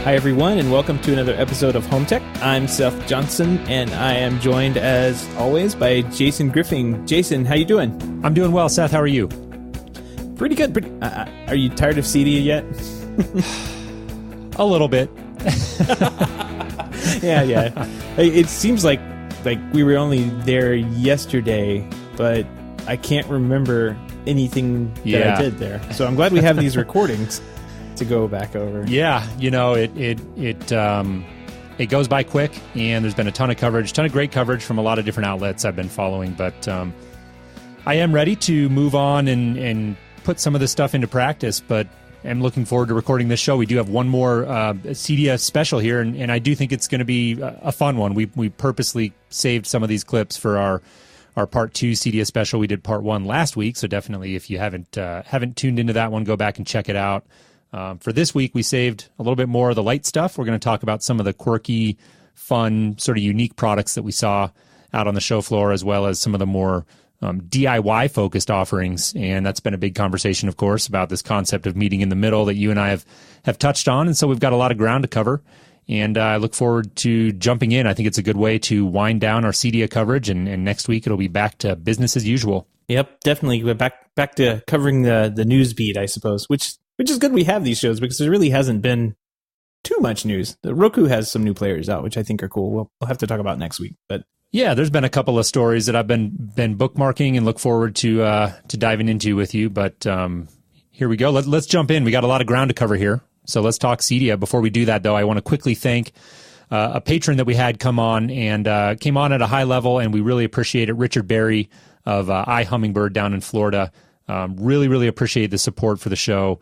Hi, everyone, and welcome to another episode of HomeTech. I'm Seth Johnson, and I am joined, as always, by Jason Griffin. Jason, how you doing? I'm doing well, Seth. How are you? Pretty good. Are you tired of CEDIA yet? A little bit. Yeah. It seems like we were only there yesterday, but I can't remember anything that I did there. So I'm glad we have these recordings to go back over. Yeah, it goes by quick, and there's been a ton of great coverage from a lot of different outlets I've been following, but I am ready to move on and put some of this stuff into practice, but I'm looking forward to recording this show. We do have one more CEDIA special here, and I do think it's going to be a fun one. We purposely saved some of these clips for our Part 2 CEDIA special. We did Part 1 last week, so definitely if you haven't tuned into that one, go back and check it out. For this week, we saved a little bit more of the light stuff. We're going to talk about some of the quirky, fun, sort of unique products that we saw out on the show floor, as well as some of the more DIY-focused offerings. And that's been a big conversation, of course, about this concept of meeting in the middle that you and I have touched on. And so we've got a lot of ground to cover. And I look forward to jumping in. I think it's a good way to wind down our CEDIA coverage. And next week, it'll be back to business as usual. Yep, definitely. We're back to covering the news beat, I suppose, which is good we have these shows because there really hasn't been too much news. The Roku has some new players out, which I think are cool. We'll have to talk about next week. But yeah, there's been a couple of stories that I've been bookmarking and look forward to diving into with you. But here we go. Let's jump in. We got a lot of ground to cover here. So let's talk CEDIA. Before we do that, though, I want to quickly thank a patron that we had come on and came on at a high level, and we really appreciate it. Richard Berry of iHummingbird down in Florida. Really, really appreciate the support for the show.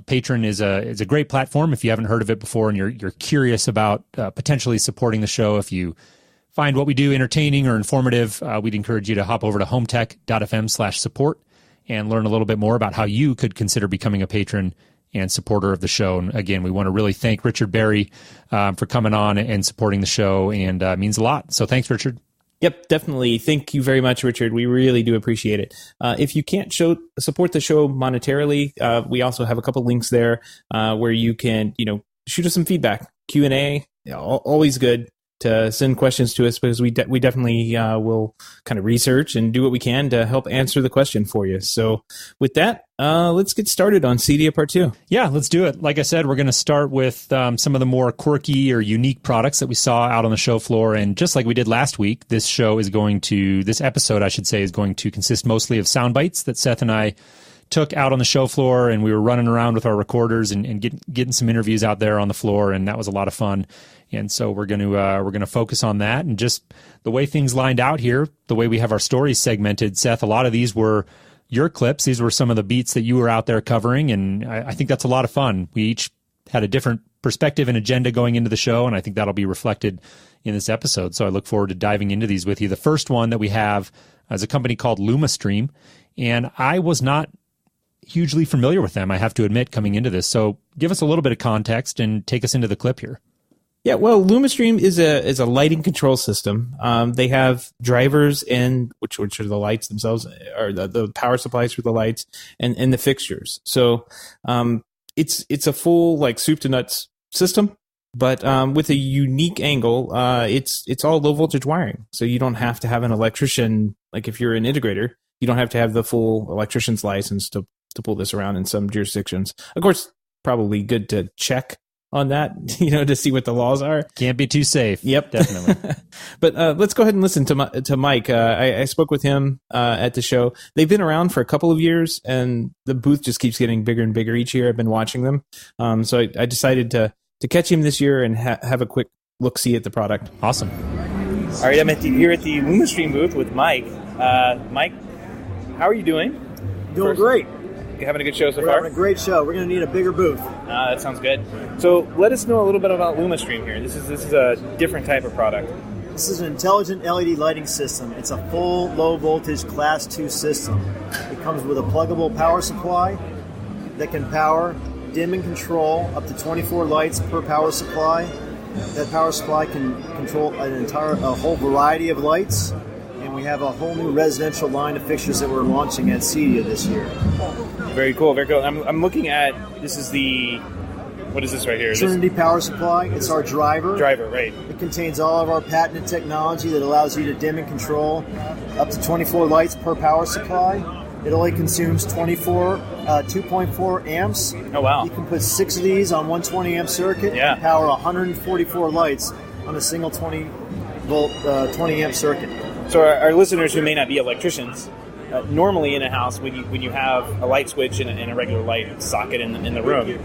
Patron is a great platform if you haven't heard of it before and you're curious about potentially supporting the show. If you find what we do entertaining or informative, we'd encourage you to hop over to HomeTech.fm/support and learn a little bit more about how you could consider becoming a patron and supporter of the show. And again, we want to really thank Richard Berry for coming on and supporting the show, and it means a lot. So thanks, Richard. Yep, definitely. Thank you very much, Richard. We really do appreciate it. If you can't support the show monetarily, we also have a couple links there where you can, shoot us some feedback. Q&A, always good to send questions to us because we definitely will kind of research and do what we can to help answer the question for you. So with that, let's get started on CEDIA Part 2. Yeah, let's do it. Like I said, we're going to start with some of the more quirky or unique products that we saw out on the show floor. And just like we did last week, this episode, is going to consist mostly of sound bites that Seth and I took out on the show floor, and we were running around with our recorders and getting some interviews out there on the floor, and that was a lot of fun. And so we're going to focus on that, and just the way things lined out here, the way we have our stories segmented. Seth, a lot of these were your clips. These were some of the beats that you were out there covering, and I think that's a lot of fun. We each had a different perspective and agenda going into the show, and I think that'll be reflected in this episode. So I look forward to diving into these with you. The first one that we have is a company called LumaStream, and I was not hugely familiar with them, I have to admit, coming into this. So give us a little bit of context and take us into the clip here. Yeah, well, LumaStream is a lighting control system. They have drivers which are the lights themselves, or the power supplies for the lights, and the fixtures. So it's a full like soup to nuts system, but with a unique angle. It's all low voltage wiring, so you don't have to have an electrician. Like if you're an integrator, you don't have to have the full electrician's license to pull this around in some jurisdictions. Of course, probably good to check on that, to see what the laws are. Can't be too safe. Yep, definitely. But let's go ahead and listen to Mike. I spoke with him at the show. They've been around for a couple of years, and the booth just keeps getting bigger and bigger each year. I've been watching them. So I decided to catch him this year and have a quick look-see at the product. Awesome. All right, I'm here at the LumaStream booth with Mike. Mike, how are you doing? Doing great. You having a good show so far? We're having a great show. We're going to need a bigger booth. That sounds good. So let us know a little bit about LumaStream here. This is a different type of product. This is an intelligent LED lighting system. It's a full low voltage class 2 system. It comes with a pluggable power supply that can power, dim and control up to 24 lights per power supply. That power supply can control a whole variety of lights. And we have a whole new residential line of fixtures that we're launching at CEDIA this year. Very cool, very cool. I'm looking at, this is the What is this right here? Trinity Power Supply. It's our driver. Driver, right. It contains all of our patented technology that allows you to dim and control up to 24 lights per power supply. It only consumes 2.4 amps. Oh, wow. You can put 6 of these on 120 amp circuit and power 144 lights on a single 20 volt 20 amp circuit. So our listeners who may not be electricians, normally in a house when you have a light switch and a regular light socket in the room,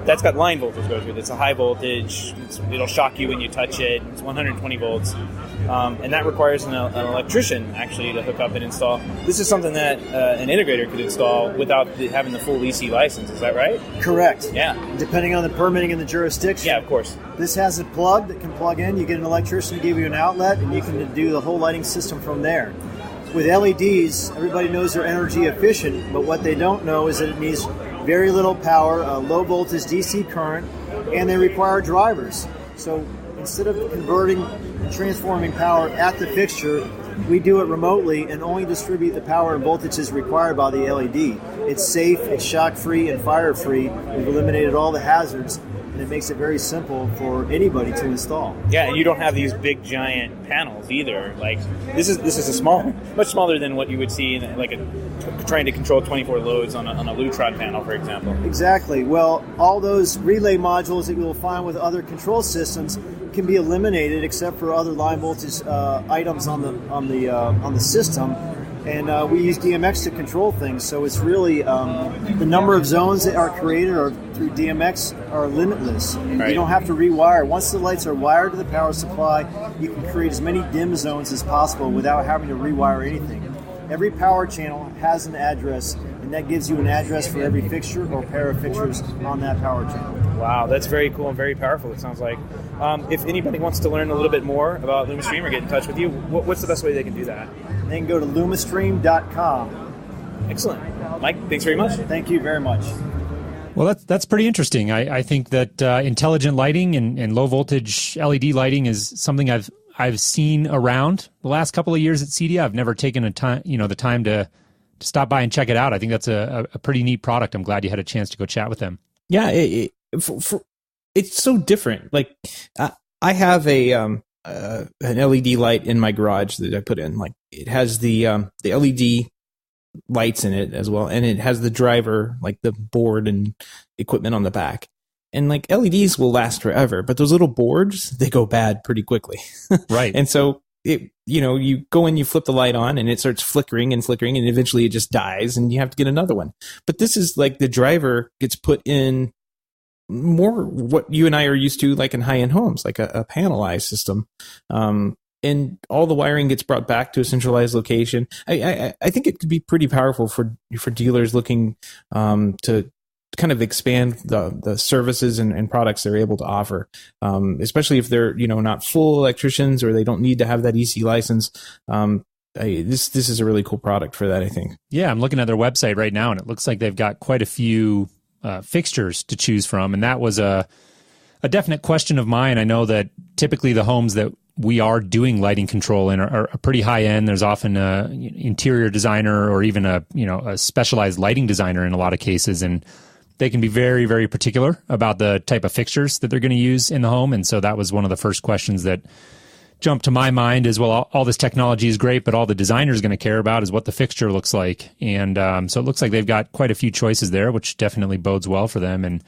that's got line voltage goes with it. It's a high voltage. It'll shock you when you touch it. It's 120 volts. And that requires an electrician, actually, to hook up and install. This is something that an integrator could install without having the full EC license. Is that right? Correct. Yeah. Depending on the permitting and the jurisdiction. Yeah, of course. This has a plug that can plug in. You get an electrician to give you an outlet, and you can do the whole lighting system from there. With LEDs, everybody knows they're energy efficient, but what they don't know is that it needs very little power, low voltage DC current, and they require drivers. So instead of converting and transforming power at the fixture, we do it remotely and only distribute the power and voltages required by the LED. It's safe, it's shock-free, and fire-free. We've eliminated all the hazards, and it makes it very simple for anybody to install. Yeah, and you don't have these big giant panels either. Like this is a much smaller than what you would see in like trying to control 24 loads on a Lutron panel, for example. Exactly. Well, all those relay modules that you will find with other control systems can be eliminated, except for other line voltage items on the system. And we use DMX to control things, so it's really the number of zones that are created through DMX are limitless. Right. You don't have to rewire. Once the lights are wired to the power supply, you can create as many dim zones as possible without having to rewire anything. Every power channel has an address, and that gives you an address for every fixture or pair of fixtures on that power channel. Wow, that's very cool and very powerful, it sounds like. If anybody wants to learn a little bit more about LumaStream or get in touch with you, what's the best way they can do that? They can go to lumastream.com. Excellent. Mike, thanks very much. Thank you very much. Well, that's pretty interesting. I think that intelligent lighting and low voltage LED lighting is something I've seen around the last couple of years at CEDIA. I've never taken the time to stop by and check it out. I think that's a pretty neat product. I'm glad you had a chance to go chat with them. Yeah, it's so different. Like I have an LED light in my garage that I put in. Like it has the LED lights in it as well, and it has the driver, like the board and equipment on the back. And like LEDs will last forever, but those little boards, they go bad pretty quickly. Right. And so you go in, you flip the light on, and it starts flickering, and eventually it just dies, and you have to get another one. But this is like the driver gets put in more what you and I are used to, like in high-end homes, like a panelized system. And all the wiring gets brought back to a centralized location. I think it could be pretty powerful for dealers looking to kind of expand the services and products they're able to offer, especially if they're not full electricians or they don't need to have that EC license. This is a really cool product for that, I think. Yeah, I'm looking at their website right now, and it looks like they've got quite a few fixtures to choose from, and that was a definite question of mine. I know that typically the homes that we are doing lighting control in are pretty high end. There's often a interior designer or even a specialized lighting designer in a lot of cases, and they can be very, very particular about the type of fixtures that they're going to use in the home. And so that was one of the first questions that jumped to my mind is, well, all this technology is great, but all the designer is going to care about is what the fixture looks like. And so it looks like they've got quite a few choices there, which definitely bodes well for them. And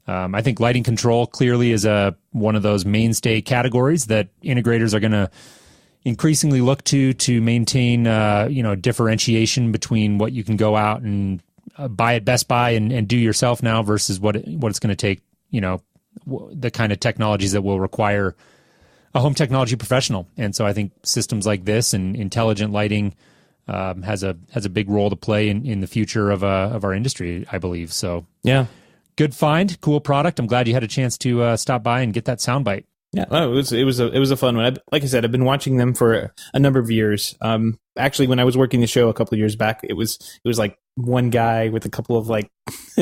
I think lighting control clearly is one of those mainstay categories that integrators are going to increasingly look to maintain differentiation between what you can go out and buy at Best Buy and do yourself now versus what it's going to take, the kind of technologies that will require a home technology professional. And so I think systems like this and intelligent lighting has a big role to play in the future of our industry, I believe. So yeah, good find, cool product. I'm glad you had a chance to stop by and get that soundbite. Yeah, it was a fun one. Like I said, I've been watching them for a number of years. Actually, when I was working the show a couple of years back, it was like one guy with a couple of like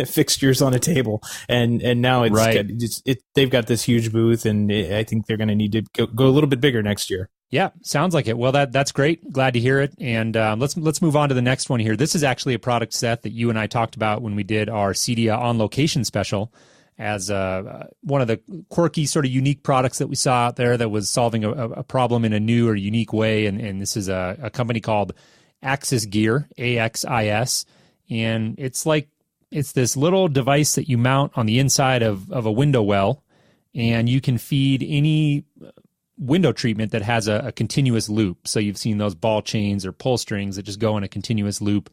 fixtures on a table, and now they've got this huge booth, and I think they're going to need to go a little bit bigger next year. Yeah, sounds like it. Well, that's great. Glad to hear it. And let's move on to the next one here. This is actually a product set that you and I talked about when we did our CEDIA on location special. as one of the quirky, sort of unique products that we saw out there that was solving a problem in a new or unique way. And this is a company called Axis Gear, AXIS. And it's this little device that you mount on the inside of a window well, and you can feed any window treatment that has a continuous loop. So you've seen those ball chains or pull strings that just go in a continuous loop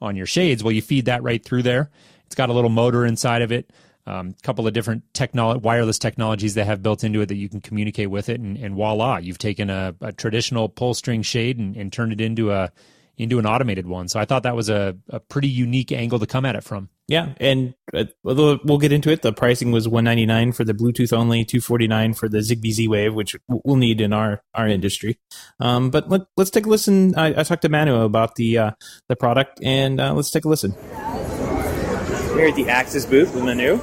on your shades. Well, you feed that right through there. It's got a little motor inside of it, a couple of different wireless technologies they have built into it that you can communicate with it, and voila, you've taken a traditional pull string shade and turned it into an automated one. So I thought that was a pretty unique angle to come at it from. Yeah, and we'll get into it. The pricing was $199 for the Bluetooth only, $249 for the Zigbee Z-Wave, which we'll need in our industry. But let's take a listen. I talked to Manu about the product, and let's take a listen. Here at the Axis booth with Manu.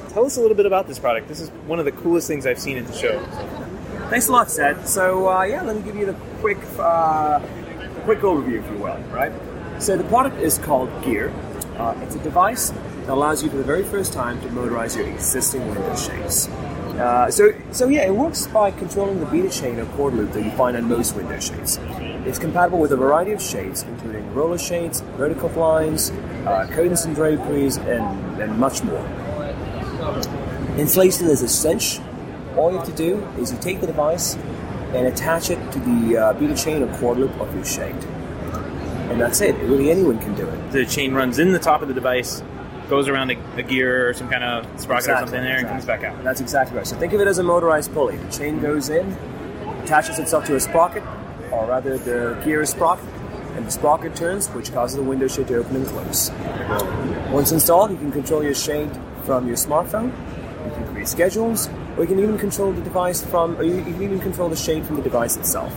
Tell us a little bit about this product. This is one of the coolest things I've seen at the show. Thanks a lot, Seth. So let me give you the quick overview, if you will, right? So the product is called Gear. It's a device that allows you for the very first time to motorize your existing window shades. It works by controlling the beta chain or cord loop that you find on most window shades. It's compatible with a variety of shades, including roller shades, vertical blinds, curtains and draperies, and much more. Installation is a cinch. All you have to do is you take the device and attach it to the beta chain or cord loop of your shade. And that's it. Really anyone can do it. The chain runs in the top of the device, goes around a gear or some kind of sprocket or something there, and comes back out. That's exactly right. So think of it as a motorized pulley. The chain goes in, attaches itself to a sprocket, or rather the gear is sprocket, and the sprocket turns, which causes the window shade to open and close. Once installed, you can control your shade from your smartphone. You can create schedules, or you can even control the device you can even control the shade from the device itself.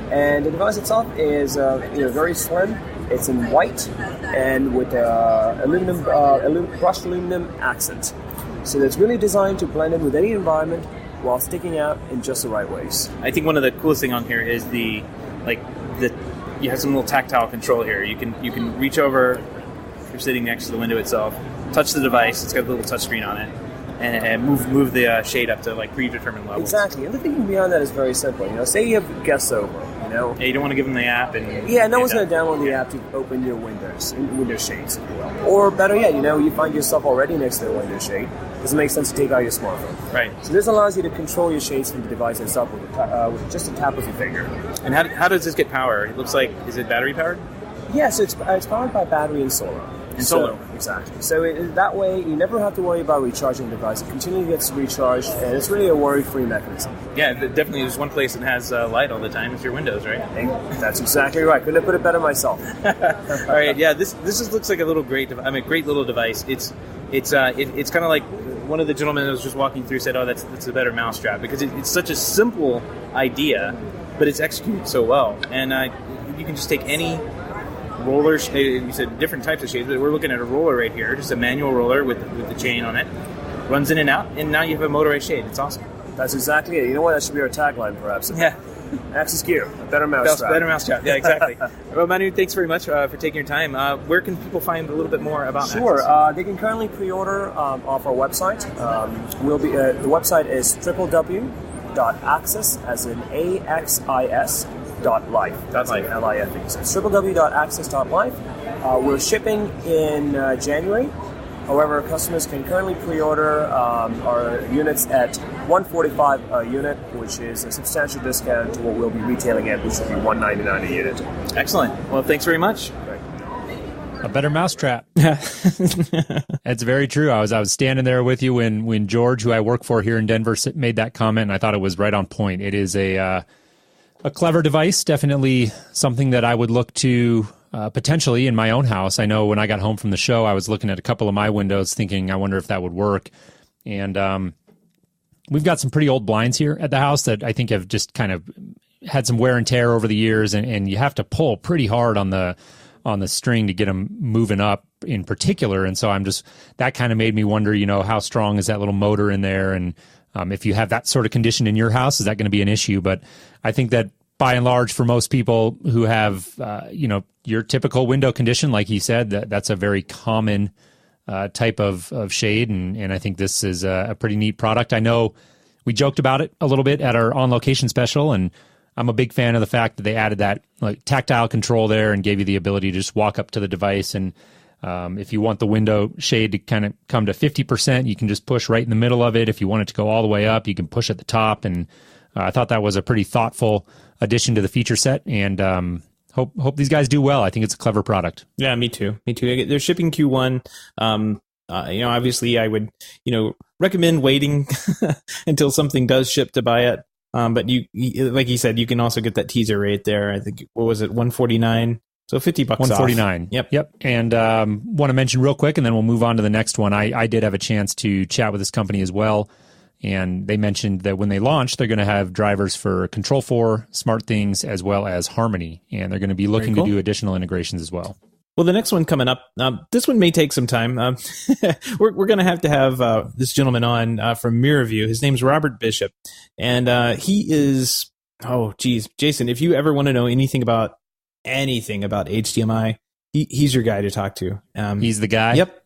And the device itself is very slim. It's in white and with brushed aluminum accent. So it's really designed to blend in with any environment while sticking out in just the right ways. I think one of the coolest thing on here is you have some little tactile control here. You can reach over if you're sitting next to the window itself, touch the device. It's got a little touch screen on it. And move the shade up to predetermined levels. Exactly, and the thinking behind that is very simple. Say you have guests over, Yeah, you don't want to give them the app, no one's going to download the app to open your window shades, if you will. Or better yet, you find yourself already next to a window shade. Does it make sense to take out your smartphone? Right. So this allows you to control your shades from the device itself with just a tap of your finger. And how does this get power? It looks like, is it battery powered? Yes, it's powered by battery and solar. Solar. Exactly. So that way, you never have to worry about recharging the device. It continually gets recharged, and it's really a worry-free mechanism. Yeah, definitely. There's one place that has light all the time. It's your windows, right? That's exactly right. Couldn't have put it better myself. All right. Yeah. This just looks like a great little device. It's kind of like one of the gentlemen that was just walking through said, "Oh, that's a better mousetrap," because it's such a simple idea, but it's executed so well, and you can just take any roller. You said different types of shades, but we're looking at a roller right here, just a manual roller with the chain on it. Runs in and out, and now you have a motorized shade. It's awesome. That's exactly it. You know what? That should be our tagline, perhaps. Yeah. Axis Gear, a better mousetrap. Better mousetrap. Yeah, exactly. Well, Manu, thanks very much for taking your time. Where can people find a little bit more about Sure. Axis? They can currently pre-order off our website. The website is www.axis, as in AXIS, .life. That's L-I-F-E. So it's www.axis.life. We're shipping in January. However, customers can currently pre-order our units at $145 a unit, which is a substantial discount to what we'll be retailing at, which will be $199 a unit. Excellent. Well, thanks very much. A better mousetrap. That's very true. I was standing there with you when George, who I work for here in Denver, made that comment, and I thought it was right on point. It is a clever device, definitely something that I would look to potentially in my own house. I know when I got home from the show, I was looking at a couple of my windows thinking, I wonder if that would work. And we've got some pretty old blinds here at the house that I think have just kind of had some wear and tear over the years, and you have to pull pretty hard on the string to get them moving up in particular. And so that kind of made me wonder, how strong is that little motor in there? And if you have that sort of condition in your house, is that going to be an issue? But I think that by and large, for most people who have, your typical window condition, like he said, that's a very common type of shade, and I think this is a pretty neat product. I know we joked about it a little bit at our on-location special, and I'm a big fan of the fact that they added that like tactile control there and gave you the ability to just walk up to the device, and if you want the window shade to kind of come to 50%, you can just push right in the middle of it. If you want it to go all the way up, you can push at the top, and I thought that was a pretty thoughtful addition to the feature set, and hope these guys do well. I think it's a clever product. Yeah, me too. They're shipping Q1. Obviously I would, recommend waiting until something does ship to buy it. But you, like you said, you can also get that teaser rate there. I think, what was it, $149? So $50 $149. Off. Yep. And want to mention real quick, and then we'll move on to the next one. I did have a chance to chat with this company as well, and they mentioned that when they launch, they're going to have drivers for Control4, SmartThings, as well as Harmony, and they're going to be looking to do additional integrations as well. Well, the next one coming up, this one may take some time. We're going to have this gentleman on from MirrorView. His name's Robert Bishop, and he is, Jason, if you ever want to know anything about HDMI, he's your guy to talk to. He's the guy? Yep.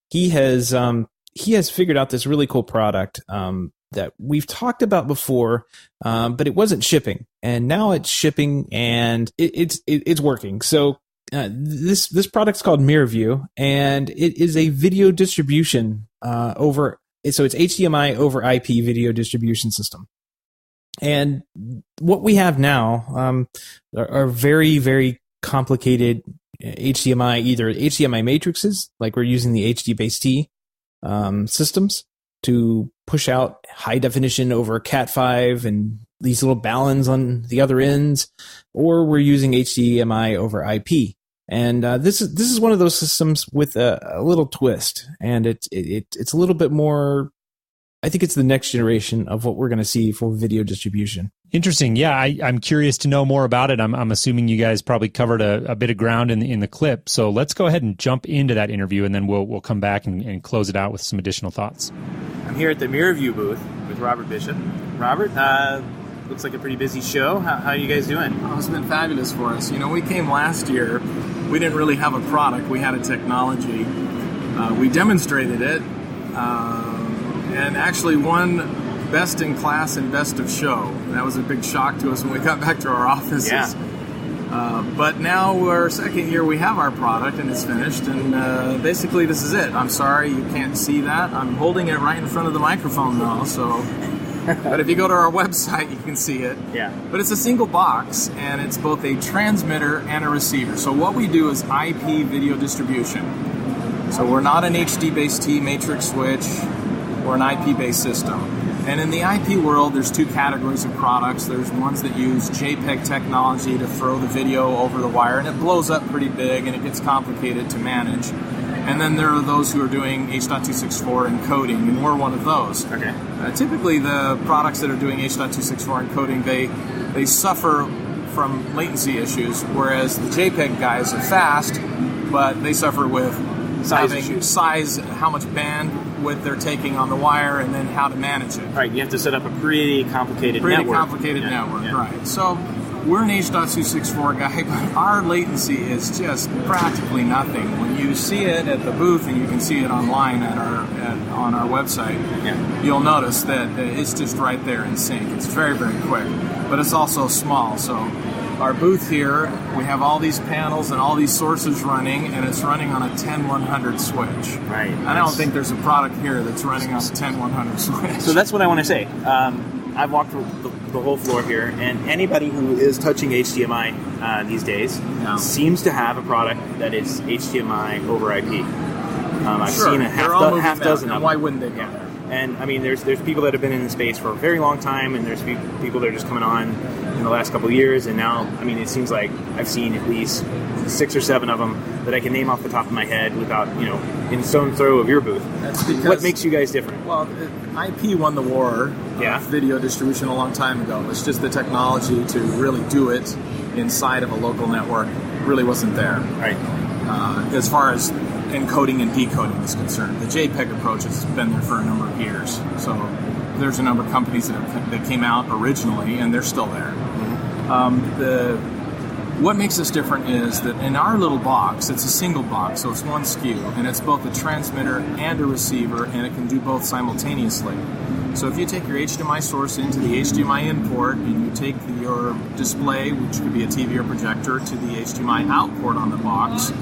He has figured out this really cool product that we've talked about before, but it wasn't shipping, and now it's shipping, and it's working. So this product's called MirrorView, and it is a video distribution so it's HDMI over IP video distribution system. And what we have now are very, very complicated HDMI, either HDMI matrices, like we're using the HD-Base-T systems to push out high definition over Cat5 and these little ballons on the other ends, or we're using HDMI over IP. And this is one of those systems with a little twist, and it's a little bit more. I think it's the next generation of what we're going to see for video distribution. Interesting. Yeah, I'm curious to know more about it. I'm assuming you guys probably covered a bit of ground in the clip. So let's go ahead and jump into that interview, and then we'll come back and close it out with some additional thoughts. I'm here at the MirrorView booth with Robert Bishop. Robert, looks like a pretty busy show. How are you guys doing? Oh, it's been fabulous for us. We came last year. We didn't really have a product. We had a technology. We demonstrated it. And actually won best in class and best of show. That was a big shock to us when we got back to our offices. Yeah. But now our second year, we have our product and it's finished, and basically this is it. I'm sorry you can't see that. I'm holding it right in front of the microphone now, so. But if you go to our website, you can see it. Yeah. But it's a single box, and it's both a transmitter and a receiver. So what we do is IP video distribution. So we're not an HD-Base-T matrix switch. We're an IP-based system. And in the IP world, there's two categories of products. There's ones that use JPEG technology to throw the video over the wire, and it blows up pretty big, and it gets complicated to manage. And then there are those who are doing H.264 encoding, and we're one of those. Okay. Typically, the products that are doing H.264 encoding, they suffer from latency issues, whereas the JPEG guys are fast, but they suffer with size, how much bandwidth they're taking on the wire, and then how to manage it. Right, you have to set up a pretty complicated network. Yeah. Right. So we're an H.264 guy, but our latency is just practically nothing. When you see it at the booth, and you can see it online on our website, you'll notice that it's just right there in sync. It's very, very quick, but it's also small. So our booth here, we have all these panels and all these sources running, and it's running on a 10100 switch. Right. I don't think there's a product here that's running on a 10100 switch. So that's what I want to say. I've walked through the whole floor here, and anybody who is touching HDMI these days seems to have a product that is HDMI over IP. I've seen a half dozen of them. Why wouldn't they go there? And I mean, there's people that have been in the space for a very long time, and there's people that are just coming on in the last couple of years. And now, I mean, it seems like I've seen at least 6 or 7 of them that I can name off the top of my head without, in stone throw of your booth. That's because, what makes you guys different? Well, IP won the war of video distribution a long time ago. It's just the technology to really do it inside of a local network really wasn't there. Right. As far as encoding and decoding is concerned, the JPEG approach has been there for a number of years. So there's a number of companies that came out originally, and they're still there. Mm-hmm. What makes us different is that in our little box, it's a single box, so it's one SKU, and it's both a transmitter and a receiver, and it can do both simultaneously. So if you take your HDMI source into the HDMI in port, and you take your display, which could be a TV or projector, to the HDMI out port on the box,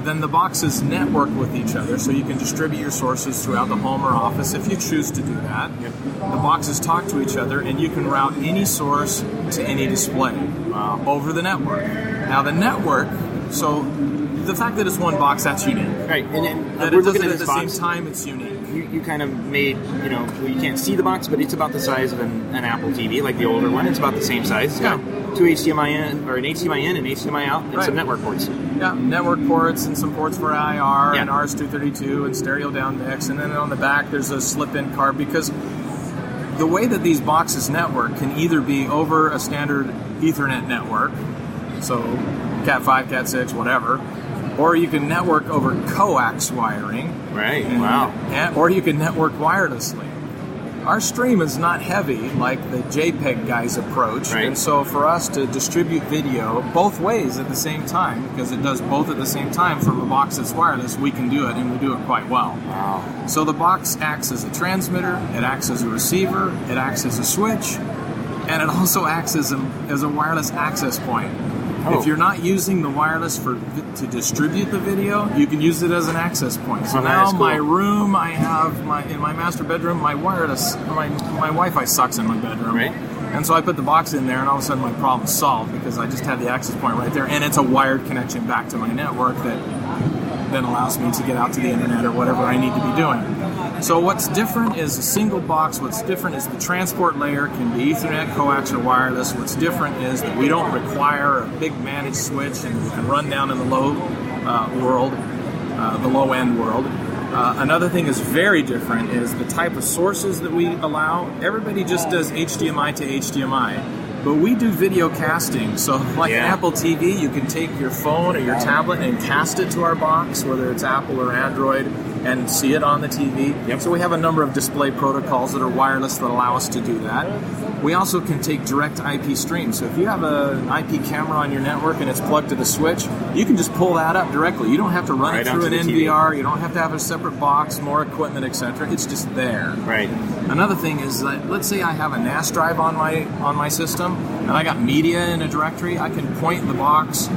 then the boxes network with each other, so you can distribute your sources throughout the home or office if you choose to do that. The boxes talk to each other, and you can route any source to any display over the network. Now the network, so the fact that it's one box, that's unique. Right, and then That we're it does looking it at at this the box. same time, it's unique. You kind of made, well, you can't see the box, but it's about the size of an Apple TV, like the older one. It's about the same size. It's got two HDMI in, or an HDMI in and HDMI out, and some network ports. Yeah, network ports and some ports for IR Yeah. and RS-232 and stereo down mix, and then on the back there's a slip-in card, because the way that these boxes network can either be over a standard Ethernet network, so Cat 5, Cat 6, whatever, or you can network over coax wiring. Right, Or you can network wirelessly. Our stream is not heavy like the JPEG guys approach, Right. and so for us to distribute video both ways at the same time, because it does both at the same time from a box that's wireless, we can do it, and we do it quite well. Wow. So the box acts as a transmitter, it acts as a receiver, it acts as a switch, and it also acts as a wireless access point. Oh. If you're not using the wireless to distribute the video, you can use it as an access point. So Oh, that now is cool. my room, I have in my master bedroom, my wireless, my Wi-Fi sucks in my bedroom. Right. And so I put the box in there, and all of a sudden my problem's solved, because I just have the access point right there, and it's a wired connection back to my network that then allows me to get out to the internet or whatever I need to be doing. So what's different is a single box. What's different is the transport layer can be Ethernet, coax, or wireless. What's different is that we don't require a big managed switch, and we can run down in the low world, the low end world. Another thing is very different is the type of sources that we allow. Everybody just does HDMI to HDMI. But we do video casting, so like an Apple TV, you can take your phone or your tablet and cast it to our box, whether it's Apple or Android, and see it on the TV. Yep. So we have a number of display protocols that are wireless that allow us to do that. We also can take direct IP streams. So if you have an IP camera on your network and it's plugged to the switch, you can just pull that up directly. You don't have to run Right it through an onto the TV. NVR. You don't have to have a separate box, more equipment, etc. It's just there. Right. Another thing is that, let's say I have a NAS drive on my system, and I got media in a directory. I can point the box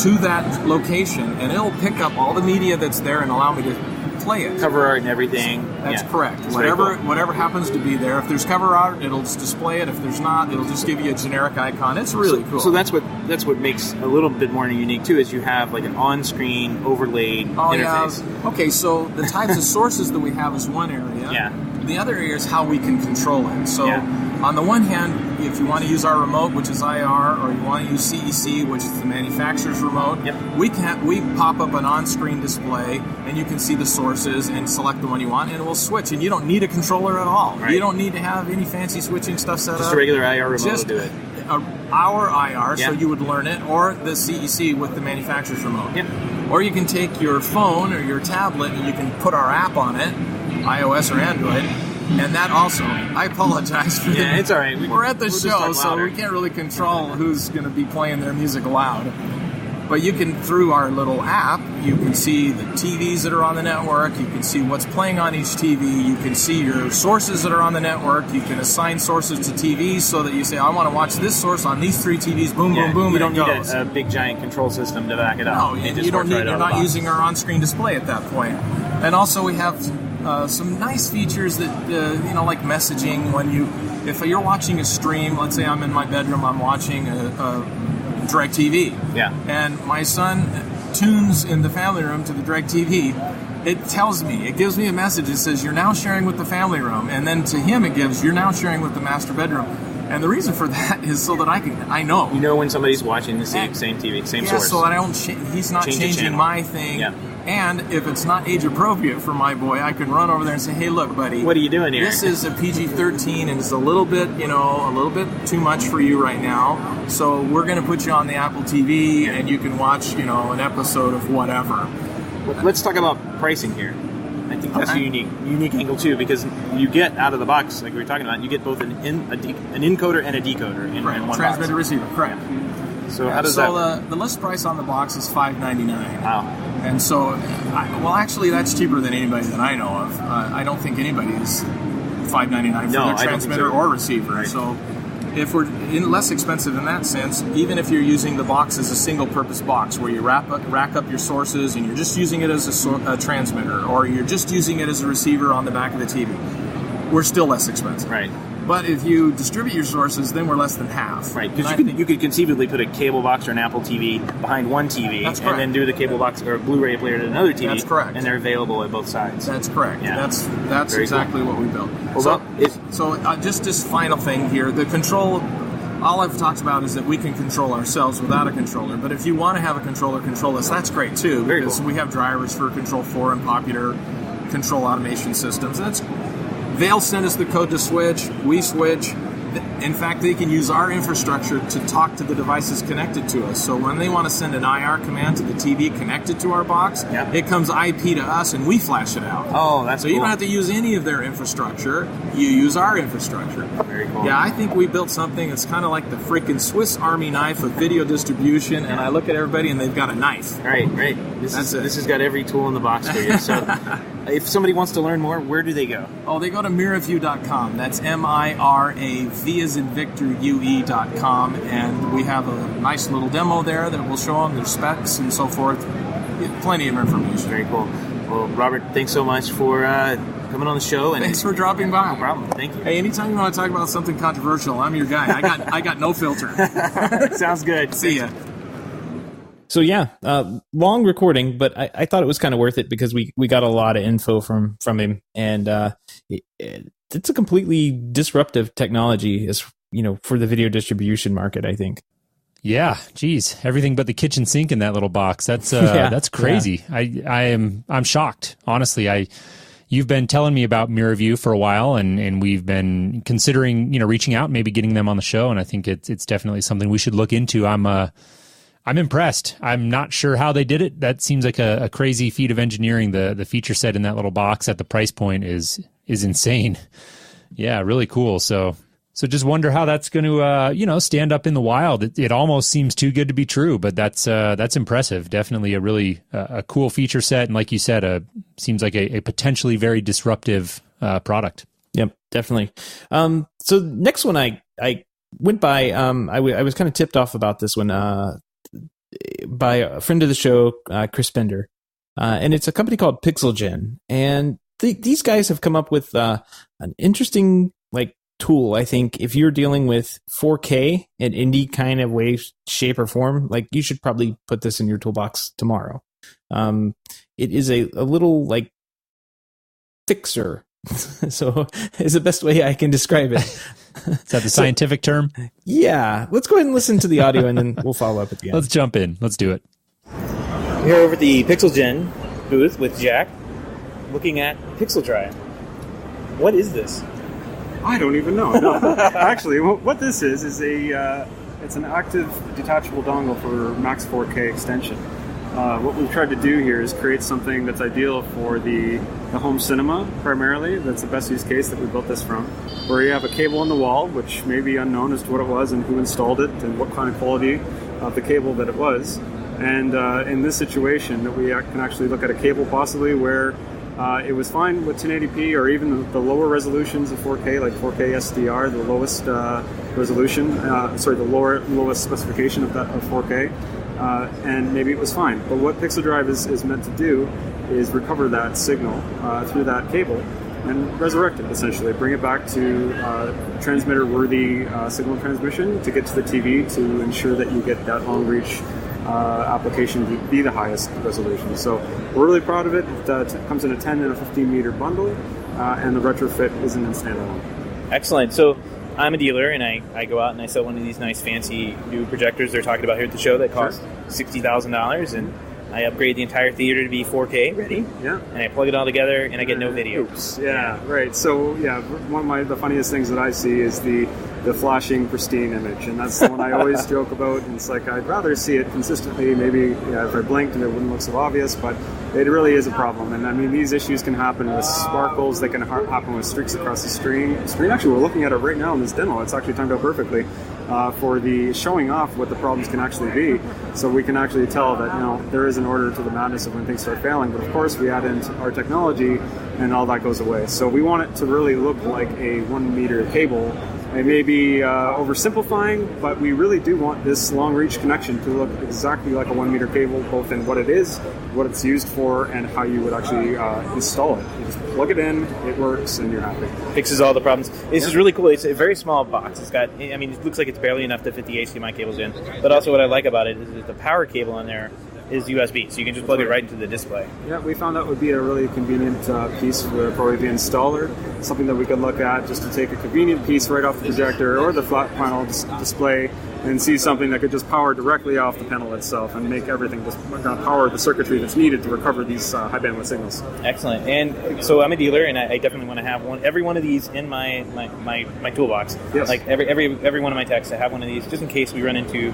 to that location, and it'll pick up all the media that's there and allow me to play it. Cover art and everything. That's correct. That's very cool. Whatever happens to be there. If there's cover art, it'll display it. If there's not, it'll just give you a generic icon. It's really cool. So that's what makes a little bit more unique too, is you have like an on-screen overlaid interface. Yeah. Okay, so the types of sources that we have is one area. Yeah. The other area is how we can control it. So on the one hand, if you want to use our remote, which is IR, or you want to use CEC, which is the manufacturer's remote, we pop up an on-screen display, and you can see the sources and select the one you want, and it will switch. And you don't need a controller at all. Right. You don't need to have any fancy switching stuff set up. Just a regular IR remote Just will do it. Our IR, so you would learn it, or the CEC with the manufacturer's remote. Yep. Or you can take your phone or your tablet and you can put our app on it, iOS or Android, and that also, I apologize for that. It's all right. We're at the we'll just show, talk so louder. we can't really control who's going to be playing their music loud. But you can, through our little app, you can see the TVs that are on the network, you can see what's playing on each TV, you can see your sources that are on the network, you can assign sources to TVs so that you say, I want to watch this source on these 3 TVs, boom, boom, boom, You don't and it need goes. a big giant control system to back it up. No, It just you don't works need. right out You're of the not box. using our on-screen display at that point. And also, we have some nice features that like messaging. If you're watching a stream, let's say I'm in my bedroom, I'm watching a DirecTV. Yeah. And my son tunes in the family room to the DirecTV. It tells me, it gives me a message. It says, you're now sharing with the family room. And then to him, it gives, you're now sharing with the master bedroom. And the reason for that is so that I know. You know when somebody's watching the same TV, same source. So that I don't he's not Change the changing channel. my thing. Yeah. And if it's not age appropriate for my boy, I can run over there and say, hey, look, buddy. What are you doing here? This is a PG-13 and it's a little bit too much for you right now. So we're going to put you on the Apple TV and you can watch, an episode of whatever. Let's talk about pricing here. I think that's a unique angle too, because you get out of the box, like we were talking about, you get both an encoder and a decoder in one Transmitter box. receiver, correct. So how does that work? The list price on the box is $5.99. Wow. And so, actually, that's cheaper than anybody that I know of. I don't think anybody is $5.99 for their transmitter or receiver. Right. So if we're less expensive in that sense, even if you're using the box as a single-purpose box where you rack up your sources and you're just using it as a transmitter, or you're just using it as a receiver on the back of the TV, we're still less expensive. Right. But if you distribute your sources, then we're less than half. Right, because you could conceivably put a cable box or an Apple TV behind one TV, and then do the cable box or a Blu-ray player to another TV. That's correct. And they're available at both sides. That's correct. Yeah. That's Very exactly cool. what we built. Well, Just this final thing here, the control. All I've talked about is that we can control ourselves without a controller. But if you want to have a controller control us, that's great too. Very because cool. we have drivers for Control 4 and popular control automation systems. They'll send us the code to switch. We switch. In fact, they can use our infrastructure to talk to the devices connected to us. So when they want to send an IR command to the TV connected to our box, it comes IP to us and we flash it out. Oh, that's so cool. You don't have to use any of their infrastructure. You use our infrastructure. Very cool. Yeah, I think we built something that's kind of like the freaking Swiss Army knife of video distribution, and I look at everybody and they've got a knife. Right. This has got every tool in the box for you. So if somebody wants to learn more, where do they go? Oh, they go to miraview.com. That's MIRAV as in Victor UE.com, and we have a nice little demo there that will show them their specs and so forth. Plenty of information. Very cool. Well, Robert, thanks so much for coming on the show. And thanks for dropping by. No problem. Thank you. Hey, anytime you want to talk about something controversial, I'm your guy. I got no filter. Sounds good. See ya. So yeah, long recording, but I thought it was kind of worth it because we got a lot of info from him, and it's a completely disruptive technology, as for the video distribution market, I think. Yeah, geez, everything but the kitchen sink in that little box. That's that's crazy. Yeah. I'm shocked, honestly. You've been telling me about MirrorView for a while, and we've been considering reaching out, maybe getting them on the show, and I think it's definitely something we should look into. I'm impressed. I'm not sure how they did it. That seems like a crazy feat of engineering. The feature set in that little box at the price point is insane. Yeah, really cool. So just wonder how that's going to stand up in the wild. It almost seems too good to be true, but that's impressive. Definitely a really a cool feature set, and like you said, seems like a potentially very disruptive product. Yep, definitely. So next one I went by. I was kind of tipped off about this one by a friend of the show, Chris Bender, and it's a company called PixelGen, and these guys have come up with an interesting tool. I think if you're dealing with 4K in any kind of way, shape, or form, you should probably put this in your toolbox tomorrow. It is a little fixer. So is the best way I can describe it. Is that the scientific term? Yeah. Let's go ahead and listen to the audio, and then we'll follow up at the end. Let's jump in. Let's do it. We're here over at the PixelGen booth with Jack, looking at Pixel Drive. What is this? I don't even know. No. Actually, what this is it's an active detachable dongle for max 4K extension. What we've tried to do here is create something that's ideal for the home cinema, primarily. That's the best use case that we built this from, where you have a cable on the wall, which may be unknown as to what it was and who installed it and what kind of quality of the cable that it was. And in this situation, that we can actually look at a cable possibly where it was fine with 1080p or even the lower resolutions of 4K, like 4K SDR, the lowest resolution, the lowest specification of 4K. And maybe it was fine. But what Pixel Drive is meant to do is recover that signal through that cable and resurrect it, essentially. Bring it back to transmitter-worthy signal transmission to get to the TV to ensure that you get that long-reach application to be the highest resolution. So we're really proud of it. It comes in a 10 and a 15-meter bundle, and the retrofit isn't in standalone. Excellent. So I'm a dealer, and I go out and I sell one of these nice fancy new projectors they're talking about here at the show that cost $60,000, and I upgrade the entire theater to be 4K ready. Yeah. And I plug it all together, and I get no video. Oops. Yeah. Right. So one of the funniest things that I see is the flashing pristine image, and that's the one I always joke about. And it's I'd rather see it consistently. Maybe if I blinked and it wouldn't look so obvious, but it really is a problem. And I mean, these issues can happen with sparkles. They can happen with streaks across the screen. Actually, we're looking at it right now in this demo. It's actually timed out perfectly. for the showing off what the problems can actually be. So we can actually tell that, there is an order to the madness of when things start failing. But of course, we add in our technology and all that goes away. So we want it to really look like a 1 meter cable. It may be oversimplifying, but we really do want this long reach connection to look exactly like a 1 meter cable, both in what it is, what it's used for, and how you would actually install it. You just plug it in, it works, and you're happy. Fixes all the problems. This is really cool. It's a very small box. It's got, it looks like it's barely enough to fit the HDMI cables in. But also what I like about it is that the power cable on there is USB, so you can just plug it right into the display. Yeah, we found that would be a really convenient piece for probably the installer, something that we could look at just to take a convenient piece right off the projector or the flat panel display and see something that could just power directly off the panel itself and make everything just power the circuitry that's needed to recover these high bandwidth signals. Excellent. And so I'm a dealer, and I definitely want to have every one of these in my toolbox. Yes. Like every one of my techs, I have one of these just in case we run into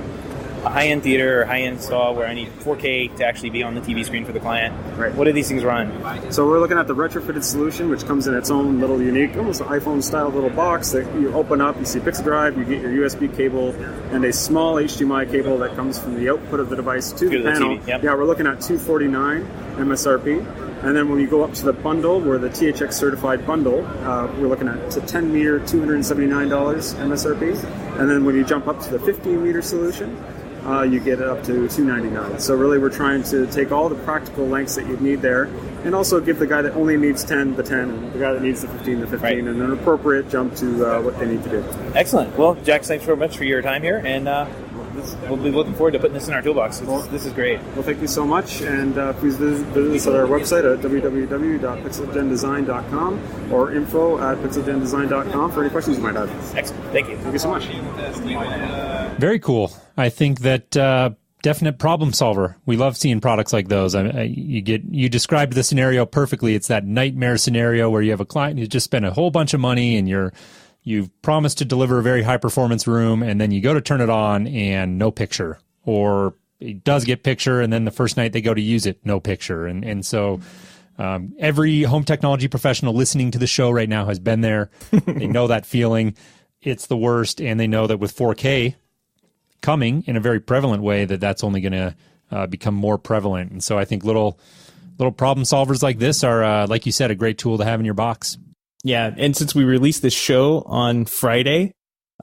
a high-end theater or high-end install where I need 4K to actually be on the TV screen for the client. Right. What do these things run? So we're looking at the retrofitted solution, which comes in its own little unique, almost iPhone-style little box that you open up, you see Pixel Drive, you get your USB cable, and a small HDMI cable that comes from the output of the device to the panel. TV. Yep. Yeah, we're looking at $249 MSRP. And then when you go up to the bundle, where the THX certified bundle, we're looking at a 10 meter, $279 MSRP. And then when you jump up to the 15 meter solution, you get it up to $299. So really we're trying to take all the practical lengths that you'd need there and also give the guy that only needs 10 the 10 and the guy that needs the 15 the 15 right. And an appropriate jump to what they need to do. Excellent. Well, Jack, thanks very much for your time here, and we'll be looking forward to putting this in our toolbox. This is great. Well, thank you so much, and please visit us at our website at www.pixelgendesign.com or info@pixelgendesign.com for any questions you might have. Excellent. Thank you. Thank you so much. Very cool. I think that definite problem solver. We love seeing products like those. You described the scenario perfectly. It's that nightmare scenario where you have a client who's just spent a whole bunch of money and you've promised to deliver a very high performance room, and then you go to turn it on and no picture, or it does get picture, and then the first night they go to use it, no picture. And so every home technology professional listening to the show right now has been there. They know that feeling. It's the worst, and they know that with 4K coming in a very prevalent way, that's only going to become more prevalent. And so I think little problem solvers like this are, like you said, a great tool to have in your box. Yeah, and since we released this show on Friday,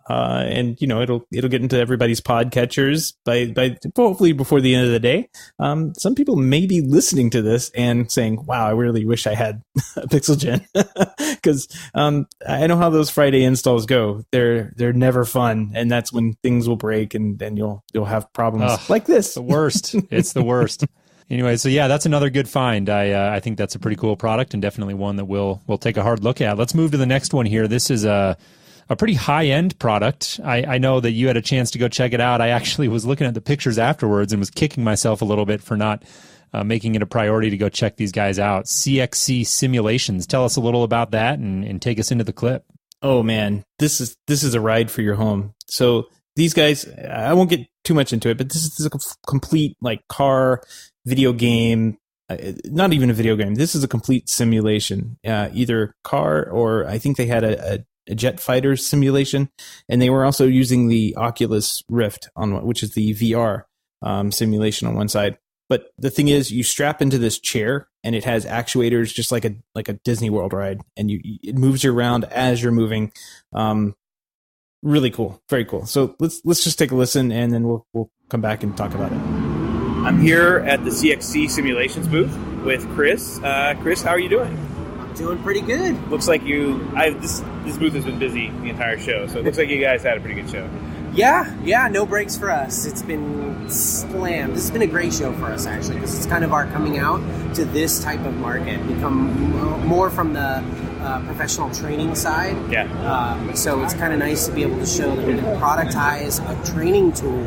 and it'll get into everybody's podcatchers by hopefully before the end of the day, some people may be listening to this and saying, "Wow, I really wish I had a PixelGen," because I know how those Friday installs go. They're never fun, and that's when things will break, and then you'll have problems like this. The worst. It's the worst. Anyway, so yeah, that's another good find. I think that's a pretty cool product and definitely one that we'll take a hard look at. Let's move to the next one here. This is a pretty high-end product. I know that you had a chance to go check it out. I actually was looking at the pictures afterwards and was kicking myself a little bit for not making it a priority to go check these guys out. CXC Simulations. Tell us a little about that and take us into the clip. Oh man, this is a ride for your home. So these guys, I won't get too much into it, but this is a complete car video game, not even a video game. This is a complete simulation, either car or I think they had a jet fighter simulation, and they were also using the Oculus Rift which is the VR simulation on one side. But the thing is, you strap into this chair, and it has actuators just like a Disney World ride, and it moves you around as you're moving. Really cool, very cool. So let's just take a listen, and then we'll come back and talk about it. I'm here at the CXC Simulations booth with Chris. Chris, how are you doing? I'm doing pretty good. Looks like this booth has been busy the entire show, so it looks like you guys had a pretty good show. Yeah, no breaks for us. It's been slammed. This has been a great show for us, actually, because it's kind of our coming out to this type of market, become more from the professional training side. Yeah. So it's kind of nice to be able to show that we can productize a training tool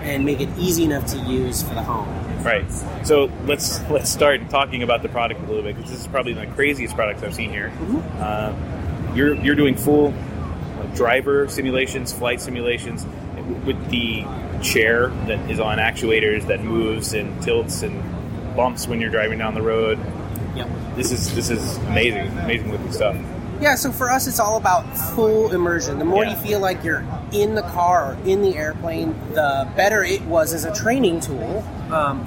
and make it easy enough to use for the home. Right. So let's start talking about the product a little bit, because this is probably the craziest products I've seen here. Mm-hmm. You're doing full driver simulations, flight simulations, with the chair that is on actuators that moves and tilts and bumps when you're driving down the road. Yep. This is amazing looking stuff. Yeah, so for us, it's all about full immersion. The more Yeah. you feel like you're in the car or in the airplane, the better it was as a training tool.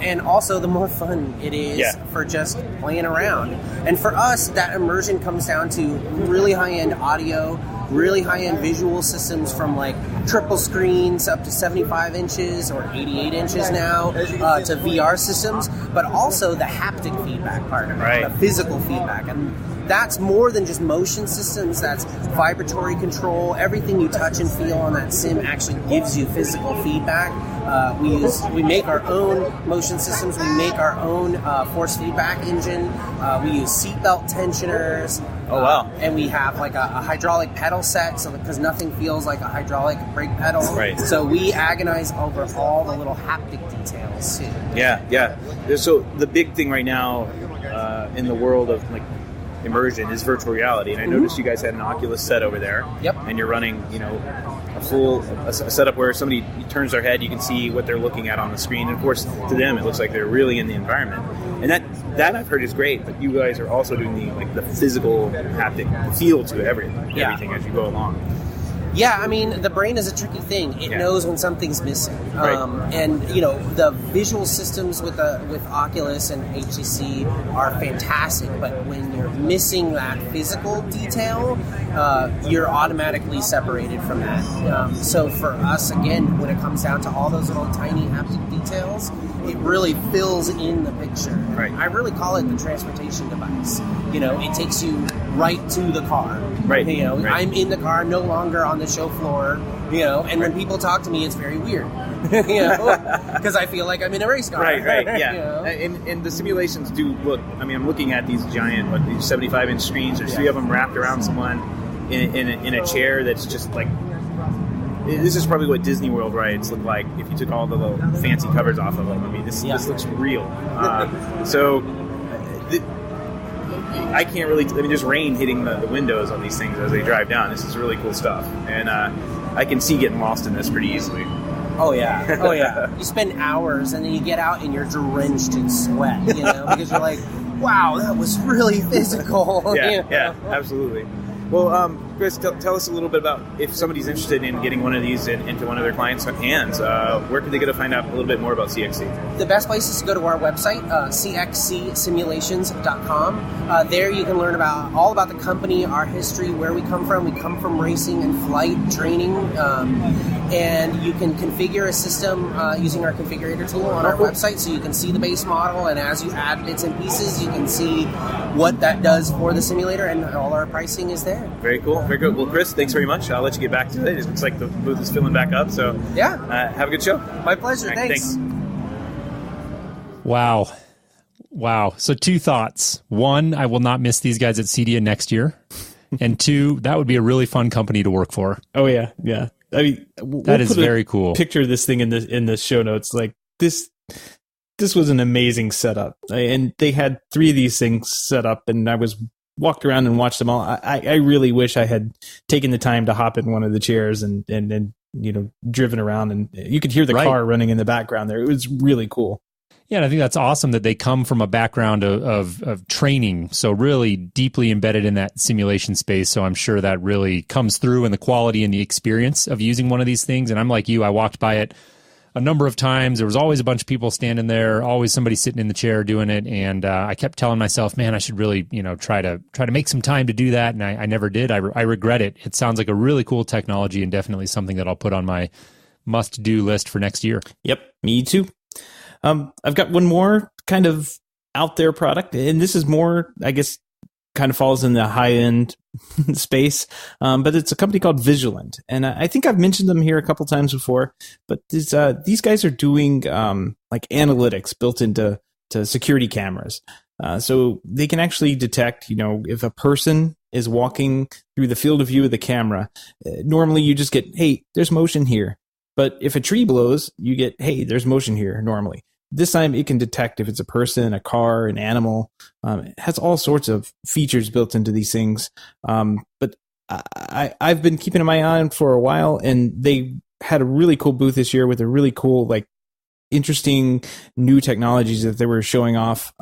And also, the more fun it is for just playing around. And for us, that immersion comes down to really high-end audio, really high-end visual systems from like triple screens up to 75 inches or 88 inches now to VR systems, but also the haptic feedback part of it, the physical feedback. And that's more than just motion systems. That's vibratory control. Everything you touch and feel on that sim actually gives you physical feedback. We make our own motion systems. We make our own force feedback engine. We use seatbelt tensioners. Oh, wow. And we have like a hydraulic pedal set, so because nothing feels like a hydraulic brake pedal. Right. So we agonize over all the little haptic details too. Yeah. So the big thing right now in the world of like immersion is virtual reality, and I noticed you guys had an Oculus set over there. Yep. And you're running, a setup where somebody turns their head, you can see what they're looking at on the screen. And of course, to them, it looks like they're really in the environment. And that I've heard is great. But you guys are also doing the physical haptic feel to everything as you go along. Yeah, I mean, the brain is a tricky thing. It knows when something's missing. Right. And, the visual systems with Oculus and HTC are fantastic, but when you're missing that physical detail, you're automatically separated from that. So for us, again, when it comes down to all those little tiny haptic details, it really fills in the picture. Right. I really call it the transportation device. It takes you right to the car. Right. Right. I'm in the car, no longer on the show floor, and when people talk to me, it's very weird, because I feel like I'm in a race car. Right, yeah. And the simulations do look, I'm looking at these giant, these 75-inch screens. There's three of them wrapped around someone in a chair that's just like, this is probably what Disney World rides look like if you took all the little fancy covers off of them. This looks real. I can't really... there's rain hitting the windows on these things as they drive down. This is really cool stuff. And I can see getting lost in this pretty easily. Oh, yeah. You spend hours, and then you get out, and you're drenched in sweat, because you're like, wow, that was really physical. Yeah, absolutely. Well, Chris, tell us a little bit about if somebody's interested in getting one of these into one of their clients' hands, where can they go to find out a little bit more about CXC? The best place is to go to our website, cxcsimulations.com. There you can learn all about the company, our history, where we come from. We come from racing and flight training, and you can configure a system using our configurator tool on our website, so you can see the base model, and as you add bits and pieces, you can see what that does for the simulator, and all our pricing is there. Very cool. Very good. Well, Chris, thanks very much. I'll let you get back to it. It looks like the booth is filling back up. So have a good show. My pleasure. Right, thanks. Wow. So 2 thoughts. 1, I will not miss these guys at CEDIA next year. And 2, that would be a really fun company to work for. Oh, yeah. That is very cool. Picture this thing in the show notes. Like this was an amazing setup. And they had 3 of these things set up, and I walked around and watched them all. I really wish I had taken the time to hop in one of the chairs and driven around, and you could hear the car running in the background there. It was really cool. Yeah, and I think that's awesome that they come from a background of training, so really deeply embedded in that simulation space. So I'm sure that really comes through in the quality and the experience of using one of these things. And I'm like you, I walked by it a number of times. There was always a bunch of people standing there, always somebody sitting in the chair doing it, and I kept telling myself, man, I should really try to make some time to do that, and I never did. I regret it. It sounds like a really cool technology, and definitely something that I'll put on my must-do list for next year. Yep, me too. I've got one more kind of out there product, and this is more, I guess, kind of falls in the high-end space, but it's a company called Vigilant, and I think I've mentioned them here a couple times before, but these guys are doing like analytics built into security cameras, so they can actually detect, if a person is walking through the field of view of the camera. Normally you just get, hey, there's motion here, but if a tree blows, you get, hey, there's motion here normally. This time it can detect if it's a person, a car, an animal. It has all sorts of features built into these things. But I've been keeping my eye on for a while, and they had a really cool booth this year with a really cool interesting new technologies that they were showing off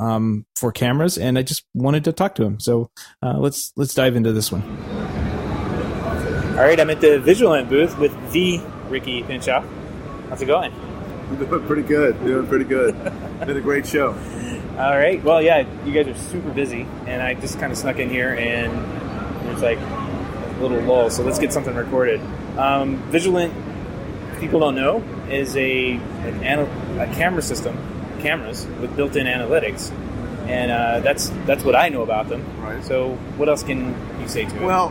for cameras, and I just wanted to talk to him. So let's dive into this one. All right, I'm at the Vigilant booth with the Ricky Pinchoff. How's it going? Doing pretty good. Been a great show. All right. Well, yeah, you guys are super busy, and I just kind of snuck in here, and there's like a little lull. So let's get something recorded. Vigilant, people don't know, is a camera system, cameras with built-in analytics, and that's what I know about them. Right. So what else can you say to it? Well,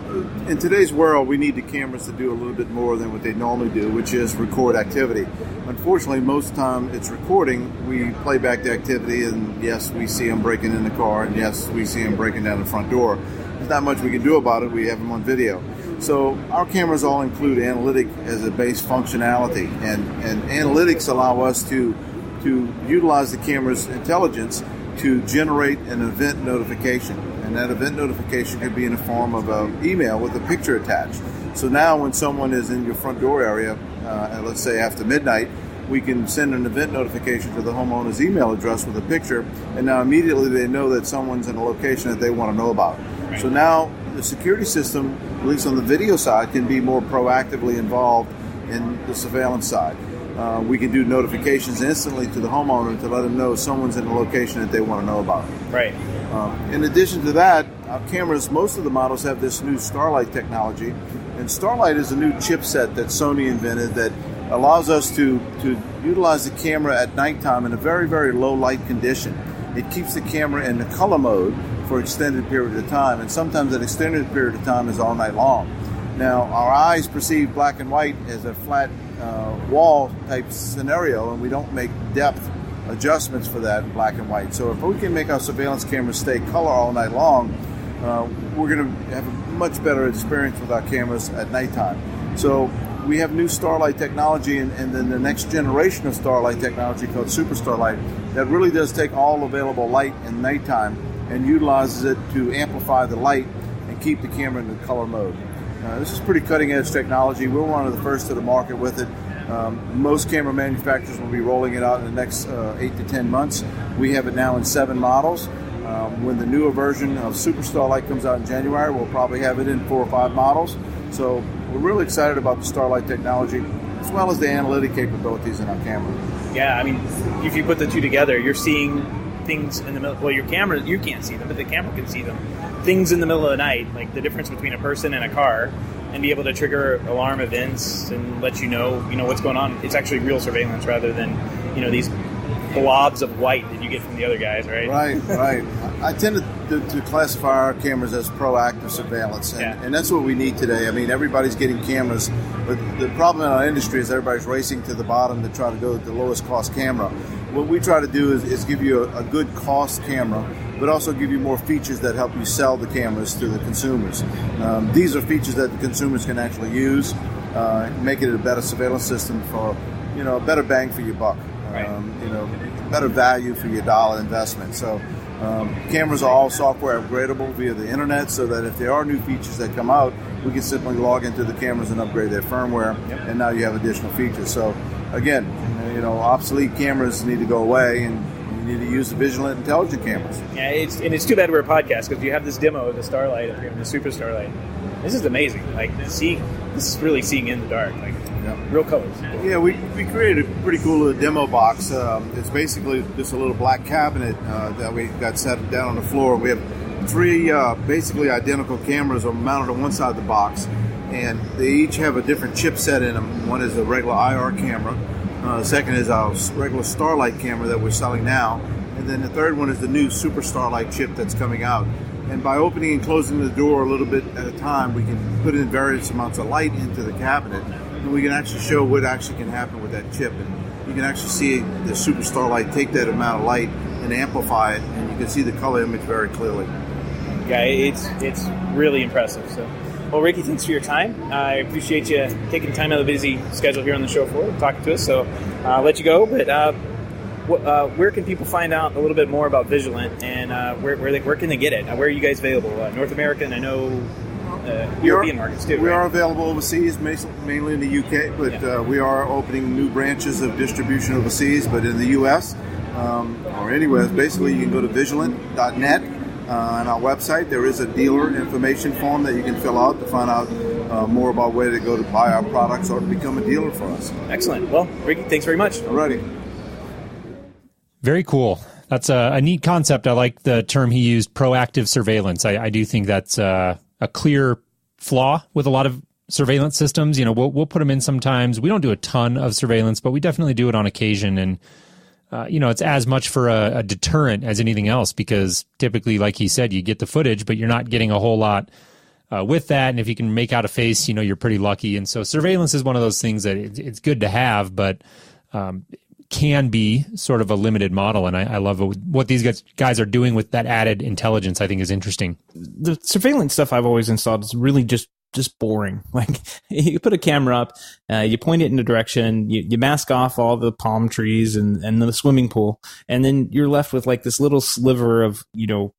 in today's world, we need the cameras to do a little bit more than what they normally do, which is record activity. Unfortunately, most of the time it's recording, we play back the activity, and yes, we see them breaking in the car, and yes, we see them breaking down the front door. There's not much we can do about it. We have them on video. So our cameras all include analytic as a base functionality, and analytics allow us to utilize the camera's intelligence to generate an event notification. And that event notification could be in the form of an email with a picture attached. So now when someone is in your front door area, let's say after midnight, we can send an event notification to the homeowner's email address with a picture, and now immediately they know that someone's in a location that they want to know about. Right. So now the security system, at least on the video side, can be more proactively involved in the surveillance side. We can do notifications instantly to the homeowner to let them know someone's in a location that they want to know about. Right. In addition to that, our cameras, most of the models have this new Starlight technology, and Starlight is a new chipset that Sony invented that allows us to utilize the camera at nighttime in a very, very low light condition. It keeps the camera in the color mode for extended period of time, and sometimes that extended period of time is all night long. Now, our eyes perceive black and white as a flat wall type scenario, and we don't make depth adjustments for that in black and white. So if we can make our surveillance cameras stay color all night long, we're going to have a much better experience with our cameras at nighttime. So we have new Starlight technology, and then the next generation of Starlight technology called Super Starlight that really does take all available light in nighttime and utilizes it to amplify the light and keep the camera in the color mode. This is pretty cutting edge technology. We're one of the first to the market with it. Most camera manufacturers will be rolling it out in the next 8 to 10 months. We have it now in 7 models. When the newer version of Super Starlight comes out in January, we'll probably have it in 4 or 5 models. So we're really excited about the Starlight technology as well as the analytic capabilities in our camera. Yeah, I mean, if you put the two together, you're seeing things in the middle. Well, your camera, you can't see them, but the camera can see them. Things in the middle of the night, like the difference between a person and a car, and be able to trigger alarm events and let you know what's going on. It's actually real surveillance rather than these blobs of white that you get from the other guys, right? Right. I tend to classify our cameras as proactive surveillance, and that's what we need today. I mean, everybody's getting cameras, but the problem in our industry is everybody's racing to the bottom to try to go with the lowest cost camera. What we try to do is give you a good cost camera, but also give you more features that help you sell the cameras to the consumers. These are features that the consumers can actually use, make it a better surveillance system for, a better bang for your buck, better value for your dollar investment. So cameras are all software upgradable via the internet, so that if there are new features that come out, we can simply log into the cameras and upgrade their firmware, and now you have additional features. So again, obsolete cameras need to go away, and you need to use the Vigilant intelligent cameras. Yeah, it's too bad we're a podcast because you have this demo of the Starlight up here, the Super Starlight. This is amazing. This is really seeing in the dark, real colors. Yeah, we created a pretty cool little demo box. It's basically just a little black cabinet that we got set down on the floor. We have 3 basically identical cameras are mounted on one side of the box, and they each have a different chipset in them. One is a regular IR camera. The second is our regular Starlight camera that we're selling now. And then the third one is the new Super Starlight chip that's coming out. And by opening and closing the door a little bit at a time, we can put in various amounts of light into the cabinet. And we can actually show what actually can happen with that chip. And you can actually see the Super Starlight take that amount of light and amplify it. And you can see the color image very clearly. Yeah, it's really impressive. So, well, Ricky, thanks for your time. I appreciate you taking time out of the busy schedule here on the show floor and talking to us. So I'll let you go. But where can people find out a little bit more about Vigilant, and where can they get it? Where are you guys available? North America, and I know European markets too. We right? are available overseas, mainly in the UK, but we are opening new branches of distribution overseas. But in the US or anywhere, basically, you can go to vigilant.net. On our website, there is a dealer information form that you can fill out to find out more about where to go to buy our products or to become a dealer for us. Excellent. Well, Ricky, thanks very much. Alrighty. Very cool. That's a neat concept. I like the term he used, proactive surveillance. I do think that's a clear flaw with a lot of surveillance systems. You know, we'll put them in sometimes. We don't do a ton of surveillance, but we definitely do it on occasion. And, you know, it's as much for a deterrent as anything else, because typically, like he said, you get the footage, but you're not getting a whole lot with that. And if you can make out a face, you know, you're pretty lucky. And so surveillance is one of those things that it's good to have, but can be sort of a limited model. And I love what these guys are doing with that added intelligence. I think is interesting. The surveillance stuff I've always installed is really just boring. Like, you put a camera up, you point it in a direction, you mask off all the palm trees and the swimming pool, and then you're left with like this little sliver of, you know,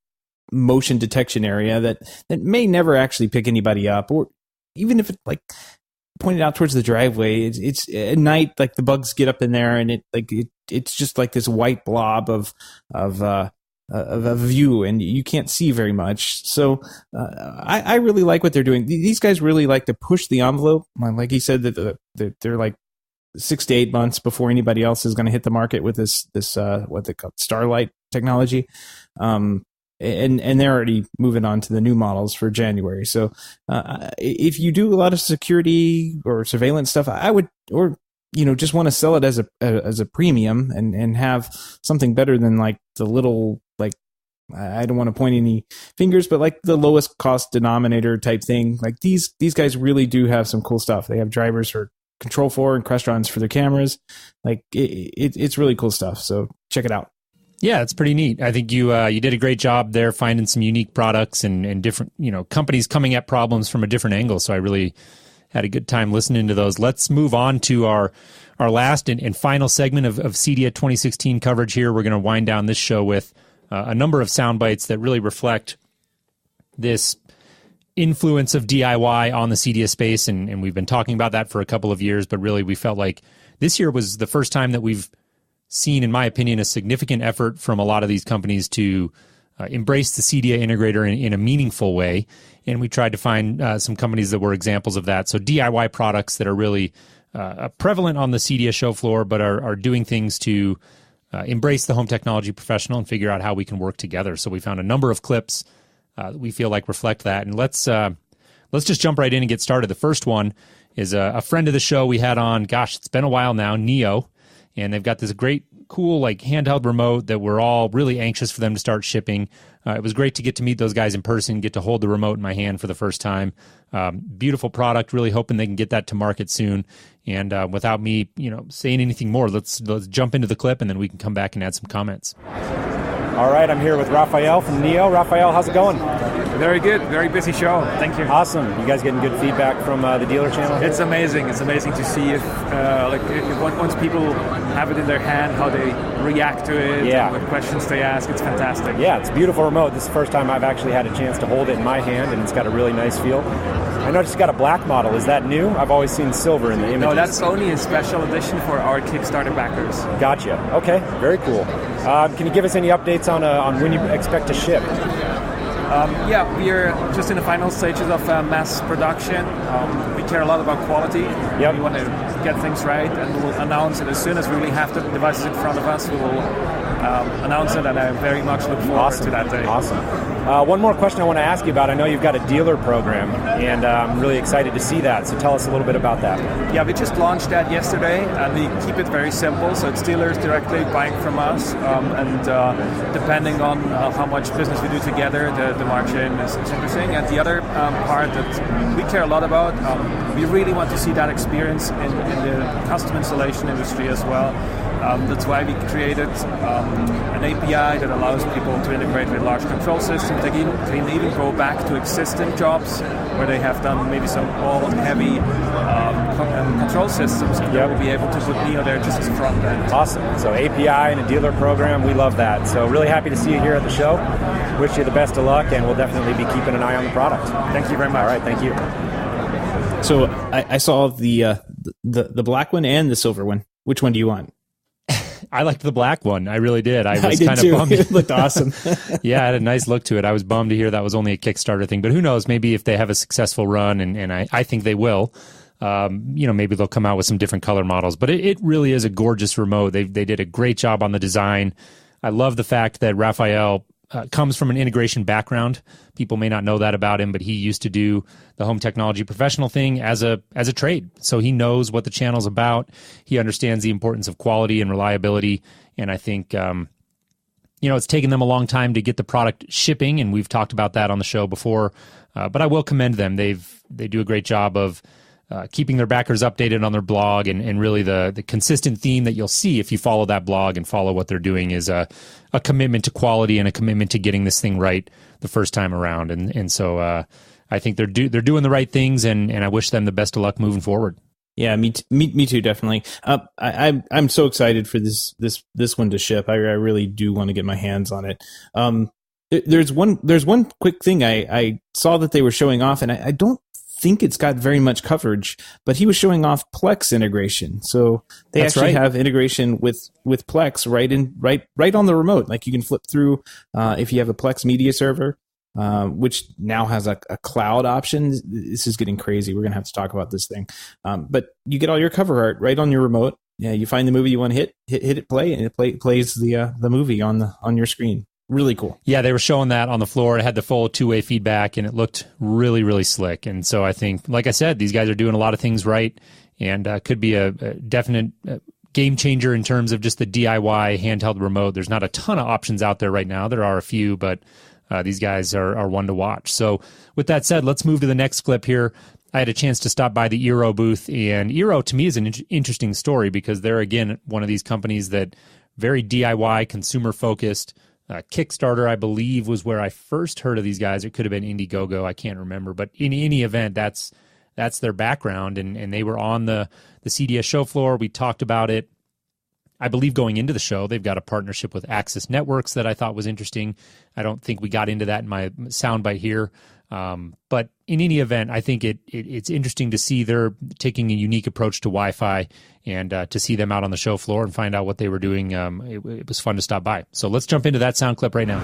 motion detection area that may never actually pick anybody up, or even if it like pointed out towards the driveway, it's at night, like the bugs get up in there, and it's just like this white blob of a view, and you can't see very much. So I really like what they're doing. These guys really like to push the envelope. Like he said, that they're like 6 to 8 months before anybody else is going to hit the market with this what they call Starlight technology. And they're already moving on to the new models for January. So if you do a lot of security or surveillance stuff, I would, or you know, just want to sell it as a premium and have something better than like the little, like, I don't want to point any fingers, but like the lowest cost denominator type thing. Like these guys really do have some cool stuff. They have drivers for Control4 and Crestron for their cameras. Like it's really cool stuff. So check it out. Yeah, it's pretty neat. I think you did a great job there finding some unique products and different, you know, companies coming at problems from a different angle. So I really had a good time listening to those. Let's move on to our last and final segment of CEDIA 2016 coverage here. We're going to wind down this show with a number of sound bites that really reflect this influence of DIY on the CEDIA space. And we've been talking about that for a couple of years, but really we felt like this year was the first time that we've seen, in my opinion, a significant effort from a lot of these companies to embrace the CEDIA integrator in a meaningful way. And we tried to find some companies that were examples of that. So DIY products that are really prevalent on the CEDIA show floor, but are doing things to embrace the home technology professional and figure out how we can work together. So we found a number of clips that we feel like reflect that. And let's just jump right in and get started. The first one is a friend of the show we had on, gosh, it's been a while now, Neo. And they've got this great, cool, like handheld remote that we're all really anxious for them to start shipping. It was great to get to meet those guys in person, get to hold the remote in my hand for the first time. Beautiful product. Really hoping they can get that to market soon. And without me, you know, saying anything more, let's jump into the clip, and then we can come back and add some comments. All right, I'm here with Raphael from Neo. Raphael, how's it going? Very good. Very busy show. Thank you. Awesome. You guys getting good feedback from the dealer channel? It's amazing. It's amazing to see if once people have it in their hand, how they react to it, and what questions they ask. It's fantastic. Yeah, it's a beautiful remote. This is the first time I've actually had a chance to hold it in my hand, and it's got a really nice feel. I noticed it's got a black model. Is that new? I've always seen silver in the images. No, that's only a special edition for our Kickstarter backers. Gotcha. Okay, very cool. Can you give us any updates on when you expect to ship? We are just in the final stages of mass production. We care a lot about quality. We want to get things right, and we'll announce it as soon as we really have the devices in front of us. We will announce it, and I very much look forward to that day. Awesome. One more question I want to ask you about. I know you've got a dealer program, and I'm really excited to see that. So tell us a little bit about that. Yeah, we just launched that yesterday, and we keep it very simple. So it's dealers directly buying from us, and depending on how much business we do together, the margin is interesting. And the other part that we care a lot about, we really want to see that experience in the custom installation industry as well. That's why we created an API that allows people to integrate with large control systems. They can even go back to existing jobs where they have done maybe some old, heavy control systems, and they will be able to put Neo there just as a front end. Awesome. So API and a dealer program, we love that. So really happy to see you here at the show. Wish you the best of luck, and we'll definitely be keeping an eye on the product. Thank you very much. All right, thank you. So I saw the black one and the silver one. Which one do you want? I liked the black one. I really did. I was did kind too. of bummed. It looked awesome. Yeah, it had a nice look to it. I was bummed to hear that was only a Kickstarter thing, but who knows? Maybe if they have a successful run, and I think they will, maybe they'll come out with some different color models. But it really is a gorgeous remote. They did a great job on the design. I love the fact that Raphael comes from an integration background. People may not know that about him, but he used to do the home technology professional thing as a trade. So he knows what the channel's about. He understands the importance of quality and reliability. And I think, it's taken them a long time to get the product shipping, and we've talked about that on the show before. But I will commend them. They do a great job of keeping their backers updated on their blog, and really the consistent theme that you'll see if you follow that blog and follow what they're doing is a commitment to quality and a commitment to getting this thing right the first time around. And so I think they're doing the right things, and I wish them the best of luck moving forward. Yeah, me too, definitely. I'm so excited for this one to ship. I really do want to get my hands on it. There's one quick thing I saw that they were showing off, and I don't think it's got very much coverage, but he was showing off Plex integration. So they actually have integration with Plex right on the remote. Like you can flip through if you have a Plex media server, which now has a cloud option. This is getting crazy. We're gonna have to talk about this thing. But you get all your cover art right on your remote. Yeah, you find the movie you want to hit it play, and it plays the movie on your screen. Really cool. Yeah, they were showing that on the floor. It had the full two-way feedback, and it looked really, really slick. And so I think, like I said, these guys are doing a lot of things right, and could be a definite game changer in terms of just the DIY handheld remote. There's not a ton of options out there right now. There are a few, but these guys are one to watch. So with that said, let's move to the next clip here. I had a chance to stop by the Eero booth, and Eero to me is an interesting story because they're, again, one of these companies that very DIY, consumer-focused. Kickstarter, I believe, was where I first heard of these guys. It could have been Indiegogo. I can't remember. But in any event, that's their background. And they were on the CEDIA show floor. We talked about it. I believe going into the show, they've got a partnership with Access Networks that I thought was interesting. I don't think we got into that in my soundbite here. But in any event, I think it's interesting to see they're taking a unique approach to Wi-Fi, and to see them out on the show floor and find out what they were doing. It was fun to stop by. So let's jump into that sound clip right now.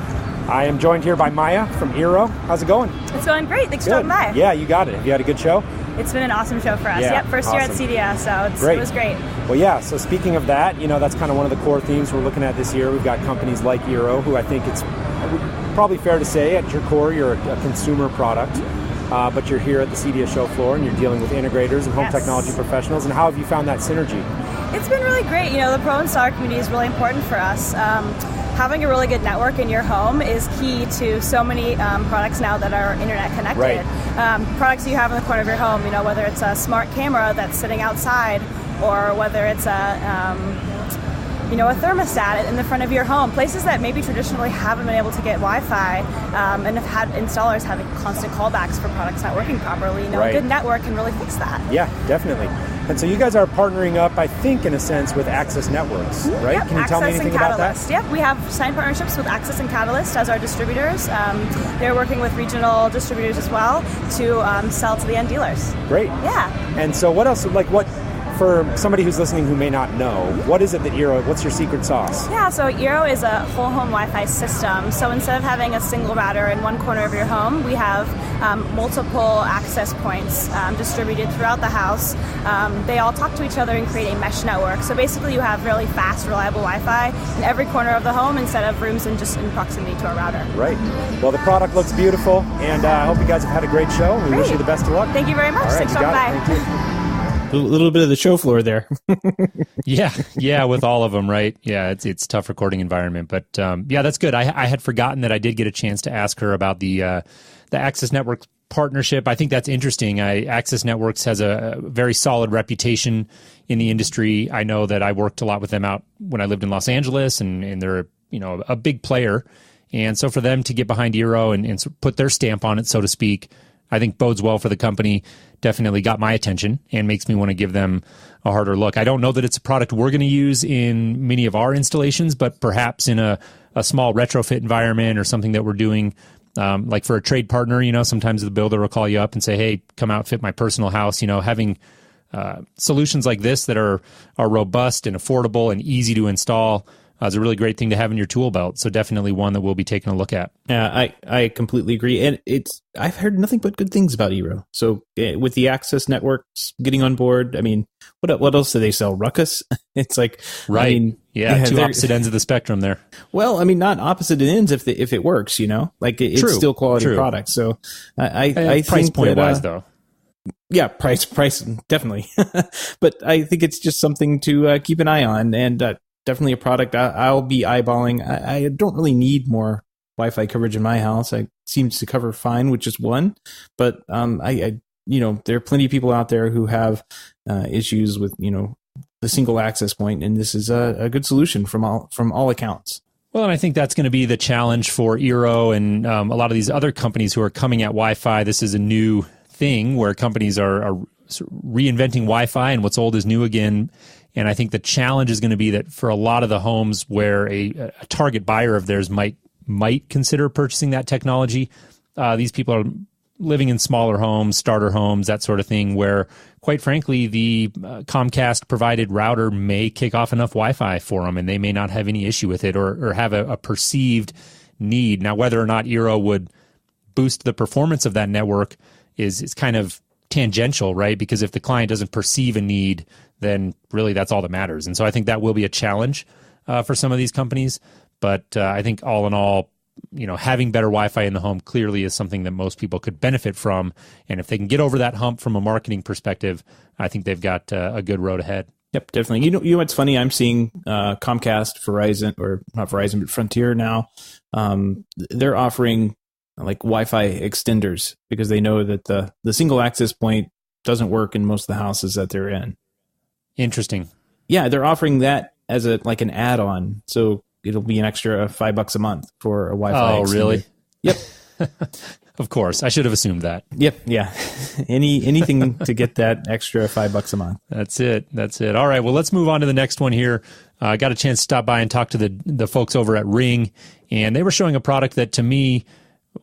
I am joined here by Maya from Eero. How's it going? It's going great. Thanks for stopping by. Yeah, you got it. Have you had a good show? It's been an awesome show for us. Yeah, yep, first year at CEDIA, so it was great. Well, yeah, so speaking of that, that's kind of one of the core themes we're looking at this year. We've got companies like Eero, who I think it's probably fair to say at your core you're a consumer product, but you're here at the CEDIA show floor and you're dealing with integrators and home technology professionals. And how have you found that synergy? It's been really great. The pro installer community is really important for us. Having a really good network in your home is key to so many products now that are internet connected. Right. Products you have in the corner of your home, whether it's a smart camera that's sitting outside, or whether it's a thermostat in the front of your home, places that maybe traditionally haven't been able to get Wi-Fi and have had installers having constant callbacks for products not working properly. A good network can really fix that. Yeah, definitely. And so you guys are partnering up, I think, in a sense, with Access Networks, right? Yep, Can you tell me anything about that? Yep, we have signed partnerships with Access and Catalyst as our distributors. They're working with regional distributors as well to sell to the end dealers. Great. Yeah. And so what else, for somebody who's listening who may not know, what is it that Eero, what's your secret sauce? Yeah, so Eero is a whole home Wi-Fi system. So instead of having a single router in one corner of your home, we have multiple access points distributed throughout the house. They all talk to each other and create a mesh network. So basically you have really fast, reliable Wi-Fi in every corner of the home instead of rooms and just in proximity to a router. Right. Well, the product looks beautiful, and I hope you guys have had a great show. We wish you the best of luck. Thank you very much. All right, Thanks for coming by. Thank you. A little bit of the show floor there. Yeah, with all of them, right? Yeah, it's a tough recording environment, but yeah, that's good. I had forgotten that I did get a chance to ask her about the Access Networks partnership. I think that's interesting. Access Networks has a very solid reputation in the industry. I know that I worked a lot with them out when I lived in Los Angeles, and they're a big player. And so for them to get behind Eero and put their stamp on it, so to speak, I think bodes well for the company. Definitely got my attention and makes me want to give them a harder look. I don't know that it's a product we're going to use in many of our installations, but perhaps in a a small retrofit environment or something that we're doing, like for a trade partner, sometimes the builder will call you up and say, hey, come out, fit my personal house. Having solutions like this that are robust and affordable and easy to install is a really great thing to have in your tool belt. So definitely one that we'll be taking a look at. Yeah, I completely agree. And I've heard nothing but good things about Eero. So with the access networks getting on board, I mean, what else do they sell? Ruckus? It's like, right. I mean, yeah, two opposite ends of the spectrum there. Well, I mean, not opposite ends if it works, like it's True. still quality True. product. So I price think point that, wise though. Yeah, price, definitely. But I think it's just something to keep an eye on, and definitely a product I'll be eyeballing. I don't really need more Wi-Fi coverage in my house. It seems to cover fine with just one. But I there are plenty of people out there who have issues with the single access point, and this is a good solution from all accounts. Well, and I think that's going to be the challenge for Eero and a lot of these other companies who are coming at Wi-Fi. This is a new thing where companies are reinventing Wi-Fi, and what's old is new again. And I think the challenge is going to be that for a lot of the homes where a target buyer of theirs might consider purchasing that technology, these people are living in smaller homes, starter homes, that sort of thing, where, quite frankly, the Comcast provided router may kick off enough Wi-Fi for them, and they may not have any issue with it or have a perceived need. Now, whether or not Eero would boost the performance of that network is kind of tangential, right? Because if the client doesn't perceive a need, then really that's all that matters. And so I think that will be a challenge for some of these companies. But I think all in all, having better Wi-Fi in the home clearly is something that most people could benefit from. And if they can get over that hump from a marketing perspective, I think they've got a good road ahead. Yep, definitely. You know what's funny? I'm seeing Comcast, Verizon, or not Verizon, but Frontier now. They're offering like Wi-Fi extenders because they know that the single access point doesn't work in most of the houses that they're in. Interesting. Yeah, they're offering that as an add-on. So it'll be an extra $5 a month for a Wi-Fi extender. Really? Yep. Of course. I should have assumed that. Yep. Yeah. Anything to get that extra $5 a month. That's it. All right. Well, let's move on to the next one here. I got a chance to stop by and talk to the folks over at Ring, and they were showing a product that to me,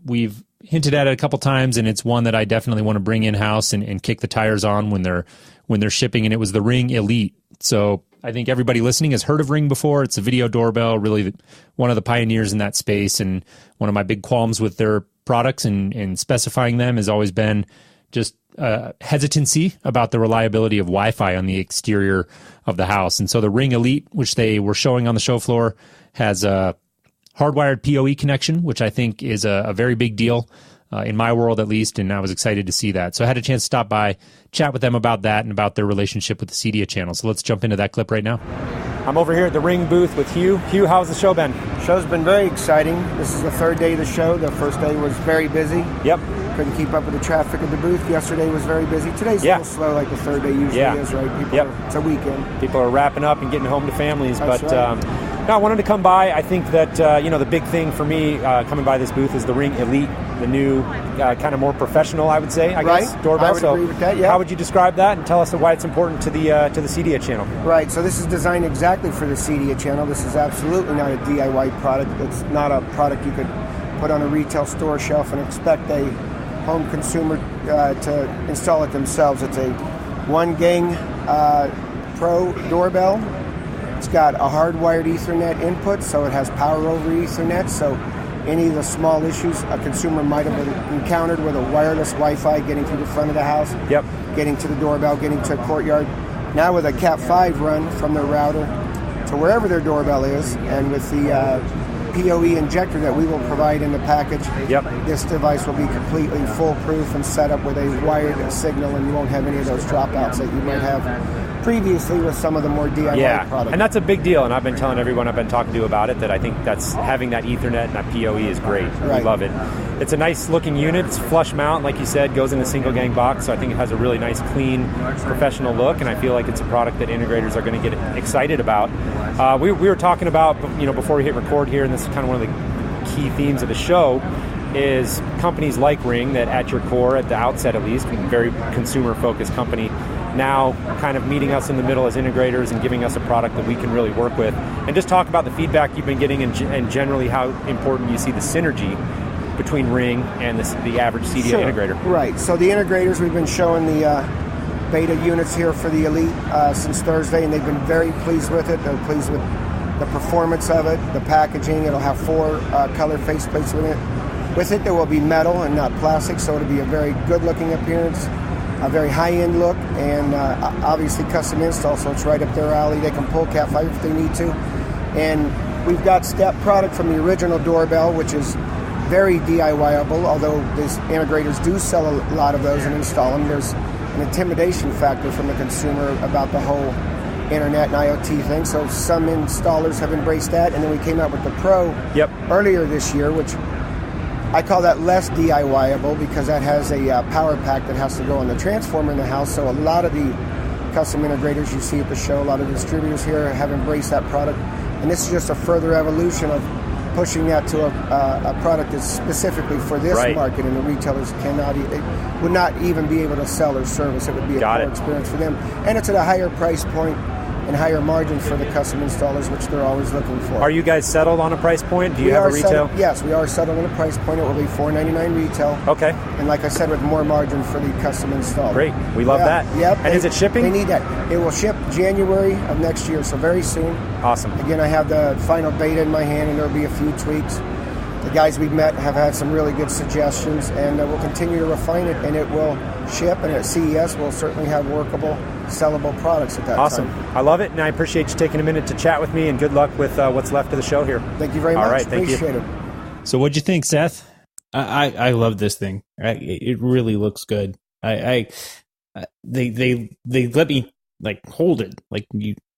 we've hinted at it a couple times, and it's one that I definitely want to bring in-house and kick the tires on when they're shipping, and it was the Ring Elite. So I think everybody listening has heard of Ring before. It's a video doorbell, really one of the pioneers in that space, and one of my big qualms with their products and specifying them has always been just hesitancy about the reliability of Wi-Fi on the exterior of the house. And so the Ring Elite, which they were showing on the show floor, has a hardwired PoE connection, which I think is a very big deal in my world at least, and I was excited to see that. So I had a chance to stop by, chat with them about that and about their relationship with the CEDIA channel. So let's jump into that clip right now. I'm over here at the Ring booth with Hugh. Hugh, how's the show been? Show's been very exciting. This is the third day of the show. The first day was very busy. Yep. Couldn't keep up with the traffic at the booth. Yesterday was very busy. Today's a little slow like the third day usually is, right? It's a weekend. People are wrapping up and getting home to families. That's right. No, I wanted to come by. I think that, the big thing for me coming by this booth is the Ring Elite, the new kind of more professional, I would say, I guess, doorbell. I would agree with that, yeah. How would you describe that, and tell us why it's important to the CEDIA channel? Right, so this is designed exactly for the CEDIA channel. This is absolutely not a DIY product. It's not a product you could put on a retail store shelf and expect a home consumer to install it themselves. It's a one-gang Pro doorbell. It's got a hardwired Ethernet input, so it has power over Ethernet. So any of the small issues a consumer might have encountered with a wireless Wi-Fi getting through the front of the house, getting to the doorbell, getting to a courtyard. Now with a Cat5 run from their router to wherever their doorbell is, and with the PoE injector that we will provide in the package, this device will be completely foolproof and set up with a wired signal, and you won't have any of those dropouts that you might have previously with some of the more DIY products. And that's a big deal, and I've been telling everyone I've been talking to about it that I think that's having that Ethernet and that PoE is great. Right. We love it. It's a nice looking unit. It's flush mount, like you said, goes in a single gang box, so I think it has a really nice, clean, professional look, and I feel like it's a product that integrators are going to get excited about. We were talking about, before we hit record here, and this is kind of one of the key themes of the show, is companies like Ring that at your core, at the outset at least, very consumer-focused company, now kind of meeting us in the middle as integrators and giving us a product that we can really work with. And just talk about the feedback you've been getting and generally how important you see the synergy between Ring and the average CEDIA integrator. Right. So the integrators, we've been showing the beta units here for the Elite since Thursday, and they've been very pleased with it. They're pleased with the performance of it, the packaging. It'll have 4 color faceplates with it. With it, there will be metal and not plastic, so it'll be a very good-looking appearance, a very high-end look, and obviously custom install, so it's right up their alley. They can pull Cat 5 if they need to. And we've got step product from the original doorbell, which is very DIY-able, although these integrators do sell a lot of those and install them. There's an intimidation factor from the consumer about the whole internet and IoT thing, so some installers have embraced that. And then we came out with the Pro earlier this year, which I call that less DIY-able because that has a power pack that has to go on the transformer in the house. So a lot of the custom integrators you see at the show, a lot of distributors here have embraced that product. And this is just a further evolution of pushing that to a product that's specifically for this market, and the retailers would not even be able to sell or service. It would be a poor experience for them. And it's at a higher price point and higher margin for the custom installers, which they're always looking for. Are you guys settled on a price point? Do you have a retail? Yes, we are settled on a price point. It will be $4.99 retail. Okay. And like I said, with more margin for the custom installer. Great. We love that. Yep. And is it shipping? They need that. It will ship January of next year, so very soon. Awesome. Again, I have the final beta in my hand, and there will be a few tweaks. The guys we've met have had some really good suggestions, and we'll continue to refine it, and it will ship, and at CES we'll certainly have workable, sellable products at that time. Awesome. I love it, and I appreciate you taking a minute to chat with me, and good luck with what's left of the show here. Thank you very much. All right, thank Appreciate you. it. So what'd you think, Seth? I love this thing. It really looks good. They let me hold it.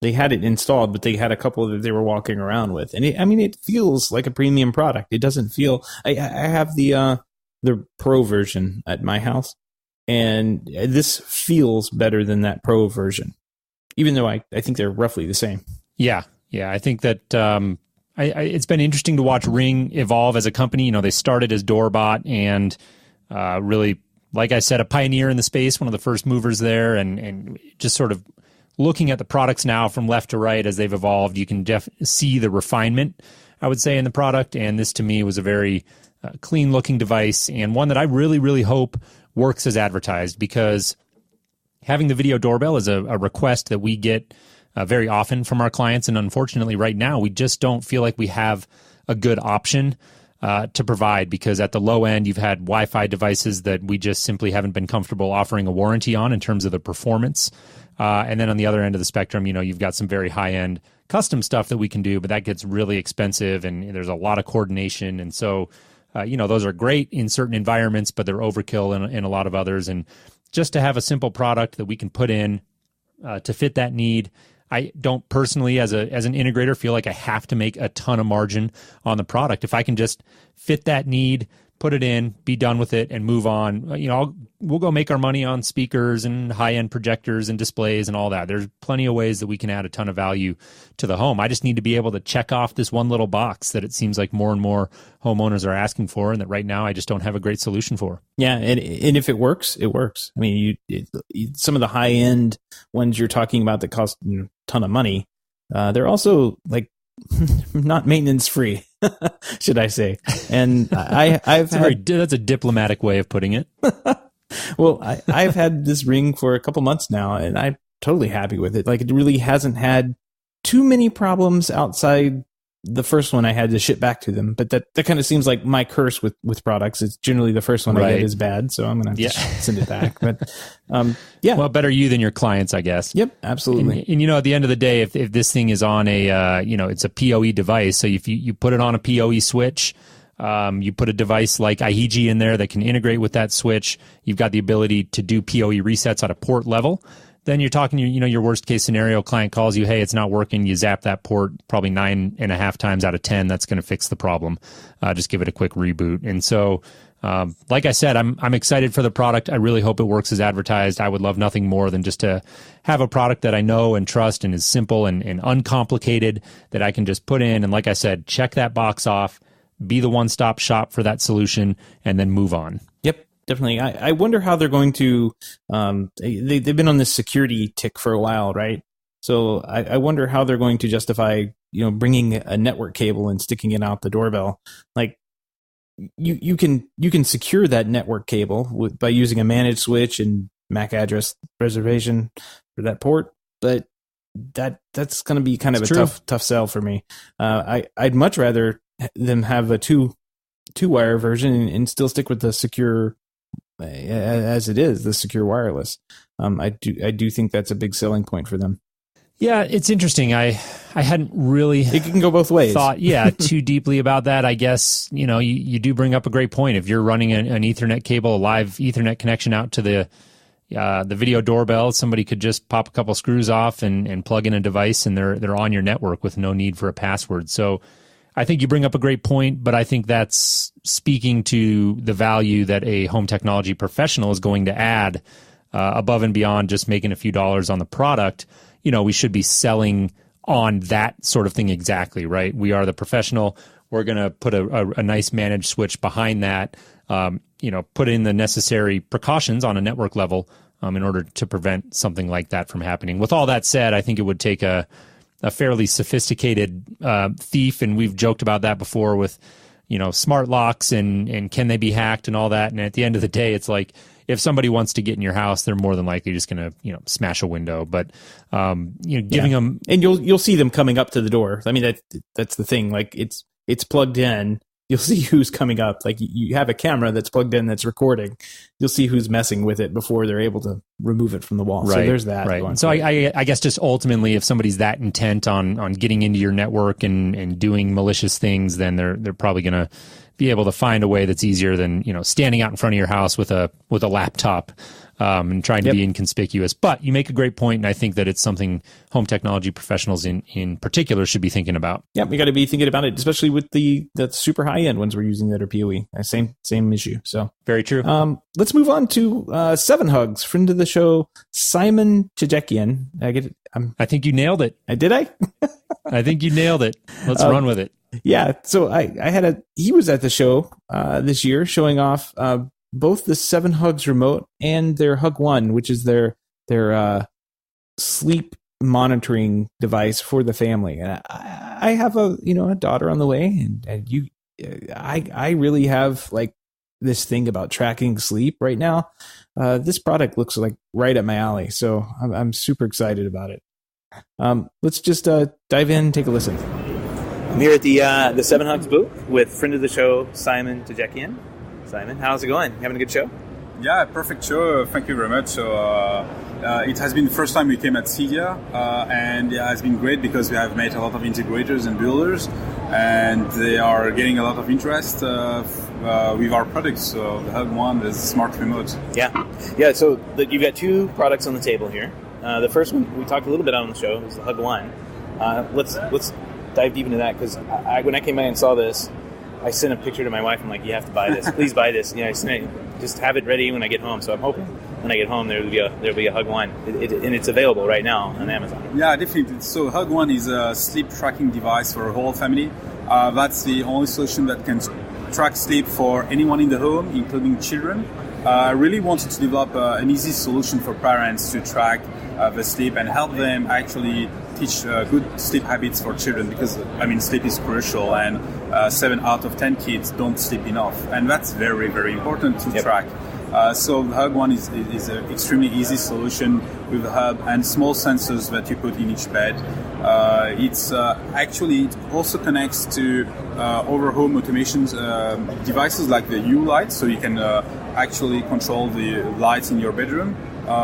They had it installed, but they had a couple that they were walking around with, and it feels like a premium product. It doesn't feel. I have the Pro version at my house, and this feels better than that Pro version, even though I think they're roughly the same. Yeah. I think that it's been interesting to watch Ring evolve as a company. You know, they started as Doorbot and really, like I said, a pioneer in the space, one of the first movers there, and just sort of looking at the products now from left to right as they've evolved, you can see the refinement, I would say, in the product. And this, to me, was a very clean-looking device, and one that I really, really hope works as advertised, because having the video doorbell is a request that we get very often from our clients. And unfortunately, right now, we just don't feel like we have a good option to provide, because at the low end, you've had Wi-Fi devices that we just simply haven't been comfortable offering a warranty on in terms of the performance. And then on the other end of the spectrum, you've got some very high-end custom stuff that we can do, but that gets really expensive, and there's a lot of coordination. And so, those are great in certain environments, but they're overkill in a lot of others. And just to have a simple product that we can put in to fit that need, I don't personally, as an integrator, feel like I have to make a ton of margin on the product. If I can just fit that need, put it in, be done with it, and move on, we'll go make our money on speakers and high-end projectors and displays and all that. There's plenty of ways that we can add a ton of value to the home. I just need to be able to check off this one little box that it seems like more and more homeowners are asking for, and that right now I just don't have a great solution for. Yeah, and if it works, it works. I mean, some of the high-end ones you're talking about that cost a ton of money, they're also not maintenance free, should I say? And that's a diplomatic way of putting it. Well, I've had this Ring for a couple months now, and I'm totally happy with it. It really hasn't had too many problems outside the first one I had to ship back to them. But that kind of seems like my curse with products. It's generally the first one I get is bad, so I'm going to send it back. But well, better you than your clients, I guess. Yep, absolutely. And at the end of the day, if this thing is on a it's a PoE device, so if you put it on a PoE switch, you put a device like IHG in there that can integrate with that switch, you've got the ability to do PoE resets at a port level. Then you're talking, your worst case scenario, client calls you, hey, it's not working. You zap that port probably 9.5 times out of 10. That's going to fix the problem. Just give it a quick reboot. And so, like I said, I'm excited for the product. I really hope it works as advertised. I would love nothing more than just to have a product that I know and trust and is simple and uncomplicated that I can just put in. And like I said, check that box off, be the one-stop shop for that solution, and then move on. Yep. definitely. I wonder how they're going to. They've been on this security tick for a while, right? So I wonder how they're going to justify, bringing a network cable and sticking it out the doorbell. Like you can secure that network cable by using a managed switch and MAC address reservation for that port, but that's going to be kind of tough sell for me. I'd much rather them have a two wire version and still stick with the secure as it is, the secure wireless. I do think that's a big selling point for them. Yeah, it's interesting. I hadn't really it can go both ways. Thought too deeply about that. I guess you do bring up a great point. If you're running an Ethernet cable, a live Ethernet connection out to the video doorbell, somebody could just pop a couple screws off and plug in a device, and they're on your network with no need for a password. So I think you bring up a great point, but I think that's speaking to the value that a home technology professional is going to add above and beyond just making a few dollars on the product. We should be selling on that sort of thing exactly, right? We are the professional. We're going to put a nice managed switch behind that, put in the necessary precautions on a network level in order to prevent something like that from happening. With all that said, I think it would take a fairly sophisticated thief, and we've joked about that before with, smart locks and can they be hacked and all that. And at the end of the day, it's like, if somebody wants to get in your house, they're more than likely just going to, smash a window. But giving them, and you'll see them coming up to the door. I mean, that's the thing. Like it's plugged in. You'll see who's coming up. Like you have a camera that's plugged in that's recording. You'll see who's messing with it before they're able to remove it from the wall. Right, so there's that. Right. So I guess just ultimately, if somebody's that intent on getting into your network and doing malicious things, then they're probably going to be able to find a way that's easier than standing out in front of your house with a laptop and trying to be inconspicuous. But you make a great point, and I think that it's something home technology professionals in particular should be thinking about. Yeah, we got to be thinking about it, especially with the super high end ones we're using that are PoE. Same issue. So very true. Let's move on to 7 Hugs. Friend of the show, Simon Chajekian. I think you nailed it. Did I? I think you nailed it. Let's run with it. Yeah, so he was at the show this year showing off both the 7 Hugs remote and their Hug One, which is their sleep monitoring device for the family. And I have a daughter on the way, and I really have like this thing about tracking sleep right now. This product looks like right up my alley, so I'm super excited about it. Let's just dive in and take a listen. I'm here at the 7 Hugs booth with friend of the show, Simon Tajekian. Simon, how's it going? Having a good show? Yeah, perfect show. Thank you very much. So it has been the first time we came at CEDIA, and it has been great because we have met a lot of integrators and builders, and they are getting a lot of interest with our products. So the Hug One is smart remote. Yeah. So you've got 2 products on the table here. The first one we talked a little bit on the show is the Hug One. Let's dive deep into that, because when I came by and saw this, I sent a picture to my wife. I'm like, you have to buy this. Please buy this. I sent it, just have it ready when I get home. So I'm hoping when I get home there'll be a Hug One, and it's available right now on Amazon. Yeah, definitely. So Hug One is a sleep tracking device for a whole family. That's the only solution that can track sleep for anyone in the home, including children. I really wanted to develop an easy solution for parents to track the sleep and help them actually teach good sleep habits for children, because sleep is crucial, and 7 out of 10 kids don't sleep enough, and that's very, very important to track. So the Hug One is an extremely easy solution with a hub and small sensors that you put in each bed. It also connects to over home automation devices like the U light, so you can actually control the lights in your bedroom.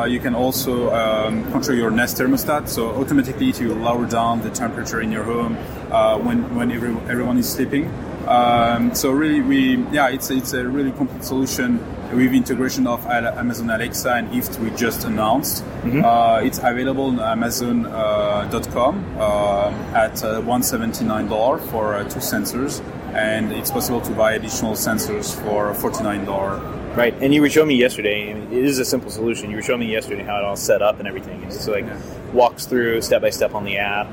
You can also control your Nest thermostat, so automatically to lower down the temperature in your home when everyone is sleeping. So really, it's a really complete solution with integration of Amazon Alexa and Eve we just announced. Mm-hmm. It's available on Amazon.com at $179 for 2 sensors, and it's possible to buy additional sensors for $49. Right, and you were showing me yesterday, it is a simple solution. You were showing me yesterday how it all set up and everything. It's just walks through step by step on the app.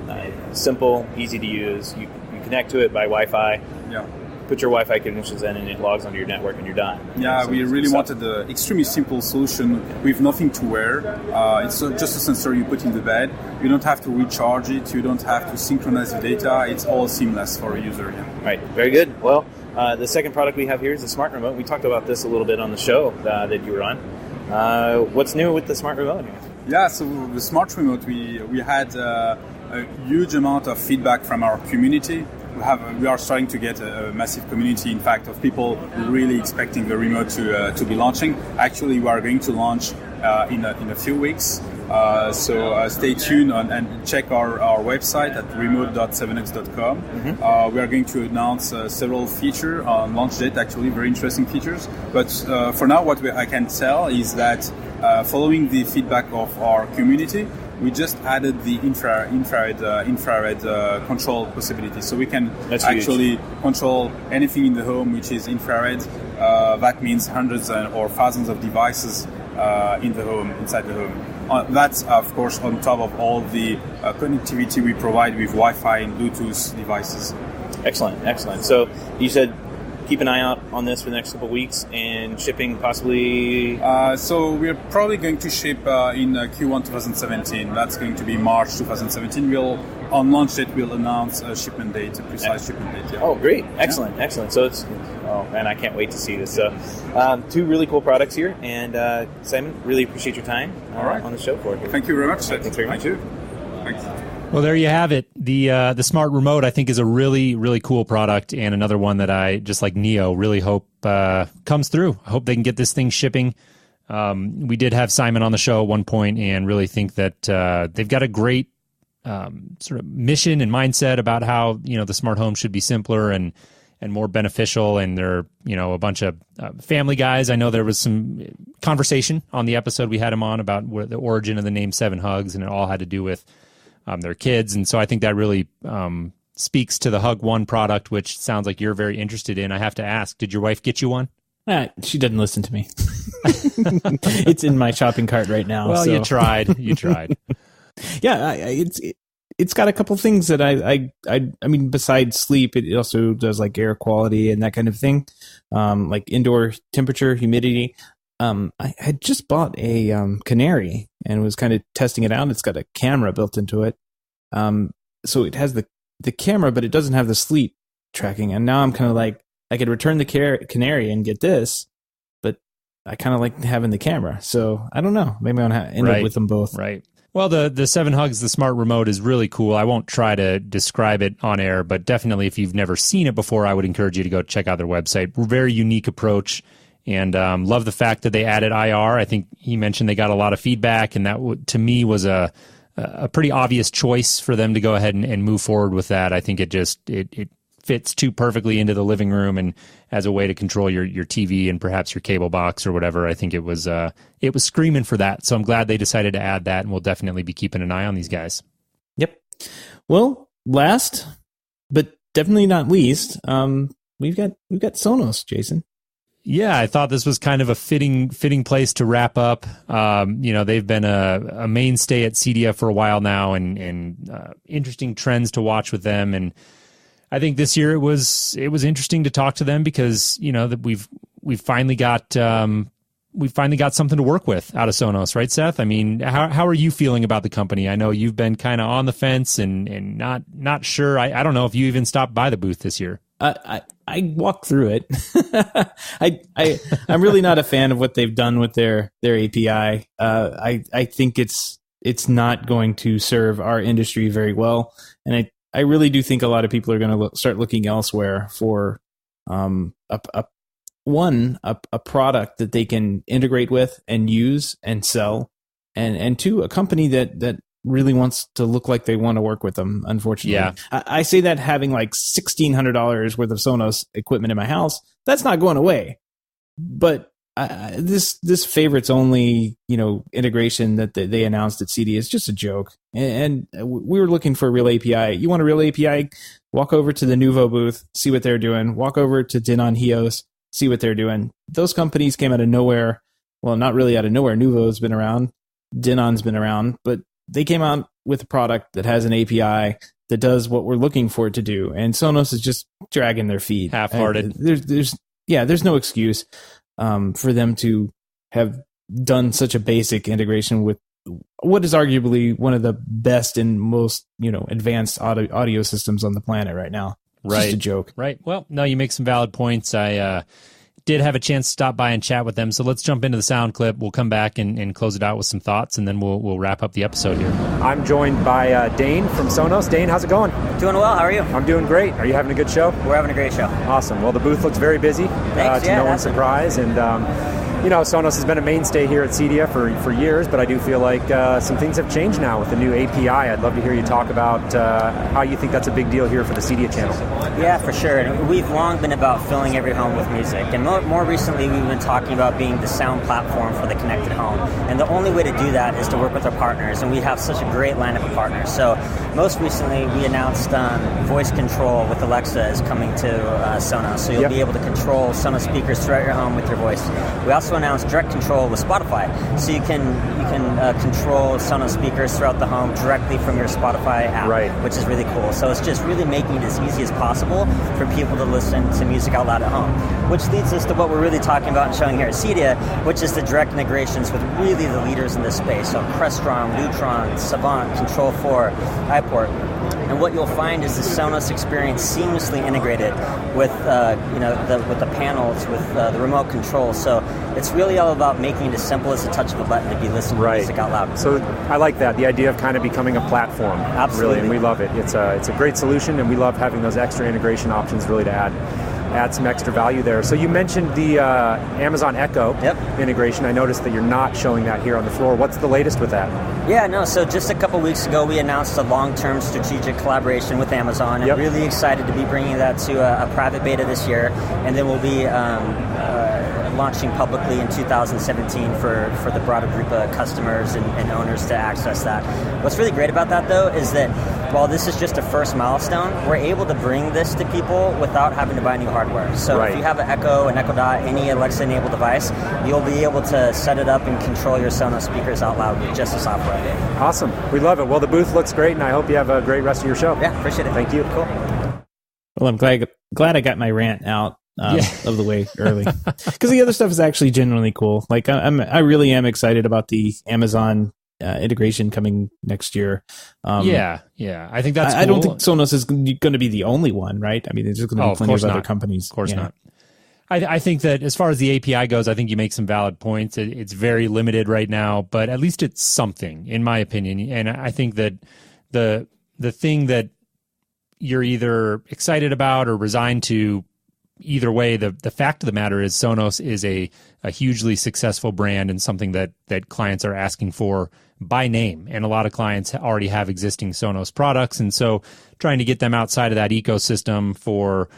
Simple, easy to use. You connect to it by Wi-Fi. Yeah. put your Wi-Fi credentials in, and it logs onto your network, and you're done. Yeah, So we really so- wanted the extremely simple solution with nothing to wear. It's just a sensor you put in the bed. You don't have to recharge it. You don't have to synchronize the data. It's all seamless for a user. Yeah. Right, very good. Well, the second product we have here is the smart remote. We talked about this a little bit on the show that you were on. What's new with the smart remote here? Yeah, so the smart remote, we had a huge amount of feedback from our community. We are starting to get a massive community, in fact, of people really expecting the remote to be launching. Actually, we are going to launch in a few weeks. So stay tuned and check our website at remote.7x.com. We are going to announce several features on launch date, actually very interesting features. But for now, what I can tell is that following the feedback of our community, we just added the infrared control possibility. So we can actually control anything in the home which is infrared. That means hundreds or thousands of devices in the home, inside the home. That's, of course, on top of all the connectivity we provide with Wi-Fi and Bluetooth devices. Excellent. So you said keep an eye out on this for the next couple of weeks, and shipping possibly... So we're probably going to ship in Q1 2017. That's going to be March 2017. On launch date, we'll announce a shipment date, a precise shipment date. Yeah. Oh, great. Excellent. So it's... Oh, man, I can't wait to see this. So, two really cool products here. And Simon, really appreciate your time on the show for it. Thank you very much. Thanks very much. Thank you. Thanks. Well, there you have it. The smart remote, I think, is a really, really cool product, and another one that I, just like Neo, really hope comes through. I hope they can get this thing shipping. We did have Simon on the show at one point, and really think that they've got a great sort of mission and mindset about how the smart home should be simpler and more beneficial. And they're a bunch of family guys. I know there was some conversation on the episode we had him on about the origin of the name 7 Hugs, and it all had to do with their kids. And so I think that really speaks to the Hug One product, which sounds like you're very interested in. I have to ask, did your wife get you one? She doesn't listen to me. It's in my shopping cart right now. Well, so. You tried. Yeah, it's got a couple things that I mean, besides sleep, it also does like air quality and that kind of thing, like indoor temperature, humidity. I had just bought a Canary and was kind of testing it out. It's got a camera built into it, so it has the camera, but it doesn't have the sleep tracking. And now I'm kind of like, I could return the Canary and get this, but I kind of like having the camera. So I don't know. Maybe I'll end up with them both. Right. Well, the 7 Hugs, the smart remote, is really cool. I won't try to describe it on air, but definitely if you've never seen it before, I would encourage you to go check out their website. Very unique approach, and love the fact that they added IR. I think he mentioned they got a lot of feedback, and that to me was a pretty obvious choice for them to go ahead and move forward with that. I think it fits too perfectly into the living room, and as a way to control your TV and perhaps your cable box or whatever. I think it was screaming for that. So I'm glad they decided to add that, and we'll definitely be keeping an eye on these guys. Yep. Well, last but definitely not least, we've got Sonos, Jason. Yeah, I thought this was kind of a fitting place to wrap up. They've been a mainstay at CEDIA for a while now, and interesting trends to watch with them. And I think this year it was interesting to talk to them because that we've finally got something to work with out of Sonos, right, Seth? I mean, how are you feeling about the company? I know you've been kind of on the fence and not sure. I don't know if you even stopped by the booth this year. I walked through it. I'm really not a fan of what they've done with their API. I think it's not going to serve our industry very well, and I really do think a lot of people are going to start looking elsewhere for a product that they can integrate with and use and sell, and two, a company that really wants to look like they want to work with them. Unfortunately, yeah. I say that having like $1,600 worth of Sonos equipment in my house, that's not going away. But this favorites only integration that they announced at CEDIA is just a joke. And we were looking for a real API. You want a real API? Walk over to the Nuvo booth, see what they're doing. Walk over to Denon Hios, see what they're doing. Those companies came out of nowhere. Well, not really out of nowhere. Nuvo's been around, Denon's been around, but they came out with a product that has an API that does what we're looking for it to do, and Sonos is just dragging their feet. Half-hearted. There's no excuse for them to have done such a basic integration with what is arguably one of the best and most advanced audio systems on the planet right now. It's Right. just a joke. Right. Well, no, you make some valid points. I did have a chance to stop by and chat with them. So let's jump into the sound clip. We'll come back and close it out with some thoughts, and then we'll wrap up the episode here. I'm joined by Dane from Sonos. Dane, how's it going? Doing well. How are you? I'm doing great. Are you having a good show? We're having a great show. Awesome. Well, the booth looks very busy. Thanks. To no one's surprise. And, Sonos has been a mainstay here at CEDIA for years, but I do feel like some things have changed now with the new API. I'd love to hear you talk about how you think that's a big deal here for the CEDIA channel. Yeah, for sure. And we've long been about filling every home with music. And more recently, we've been talking about being the sound platform for the connected home. And the only way to do that is to work with our partners. And we have such a great lineup of partners. So most recently, we announced voice control with Alexa is coming to Sonos. So you'll be able to control Sonos speakers throughout your home with your voice. We also announced direct control with Spotify. So you can control Sonos speakers throughout the home directly from your Spotify app, which is really cool. So it's just really making it as easy as possible for people to listen to music out loud at home. Which leads us to what we're really talking about and showing here at CEDIA, which is the direct integrations with really the leaders in this space. So Crestron, Lutron, Savant, Control4, iPort. And what you'll find is the Sonos experience seamlessly integrated with with the panels, with the remote control. So it's really all about making it as simple as the touch of a button to be listening to music out loud. So I like that, the idea of kind of becoming a platform. Absolutely. Really, and we love it. It's a great solution, and we love having those extra integration options really to add some extra value there. So you mentioned the Amazon Echo integration. I noticed that you're not showing that here on the floor. What's the latest with that? Yeah, no, so just a couple weeks ago, we announced a long-term strategic collaboration with Amazon. I'm really excited to be bringing that to a private beta this year, and then we'll be launching publicly in 2017 for the broader group of customers and owners to access that. What's really great about that, though, is that while this is just a first milestone, we're able to bring this to people without having to buy new hardware. So if you have an Echo, an Echo Dot, any Alexa-enabled device, you'll be able to set it up and control your Sonos speakers out loud with just the software. Awesome. We love it. Well, the booth looks great, and I hope you have a great rest of your show. Yeah, appreciate it. Thank you. Cool. Well, I'm glad I got my rant out of the way early, because the other stuff is actually genuinely cool. Like I really am excited about the Amazon integration coming next year. Yeah. I think that's cool. I don't think Sonos is going to be the only one, right? I mean, there's going to be plenty of other companies. Of course not. I think that as far as the API goes, I think you make some valid points. It's very limited right now, but at least it's something, in my opinion. And I think that the thing that you're either excited about or resigned to, either way, the fact of the matter is Sonos is a hugely successful brand and something that clients are asking for by name. And a lot of clients already have existing Sonos products. And so trying to get them outside of that ecosystem for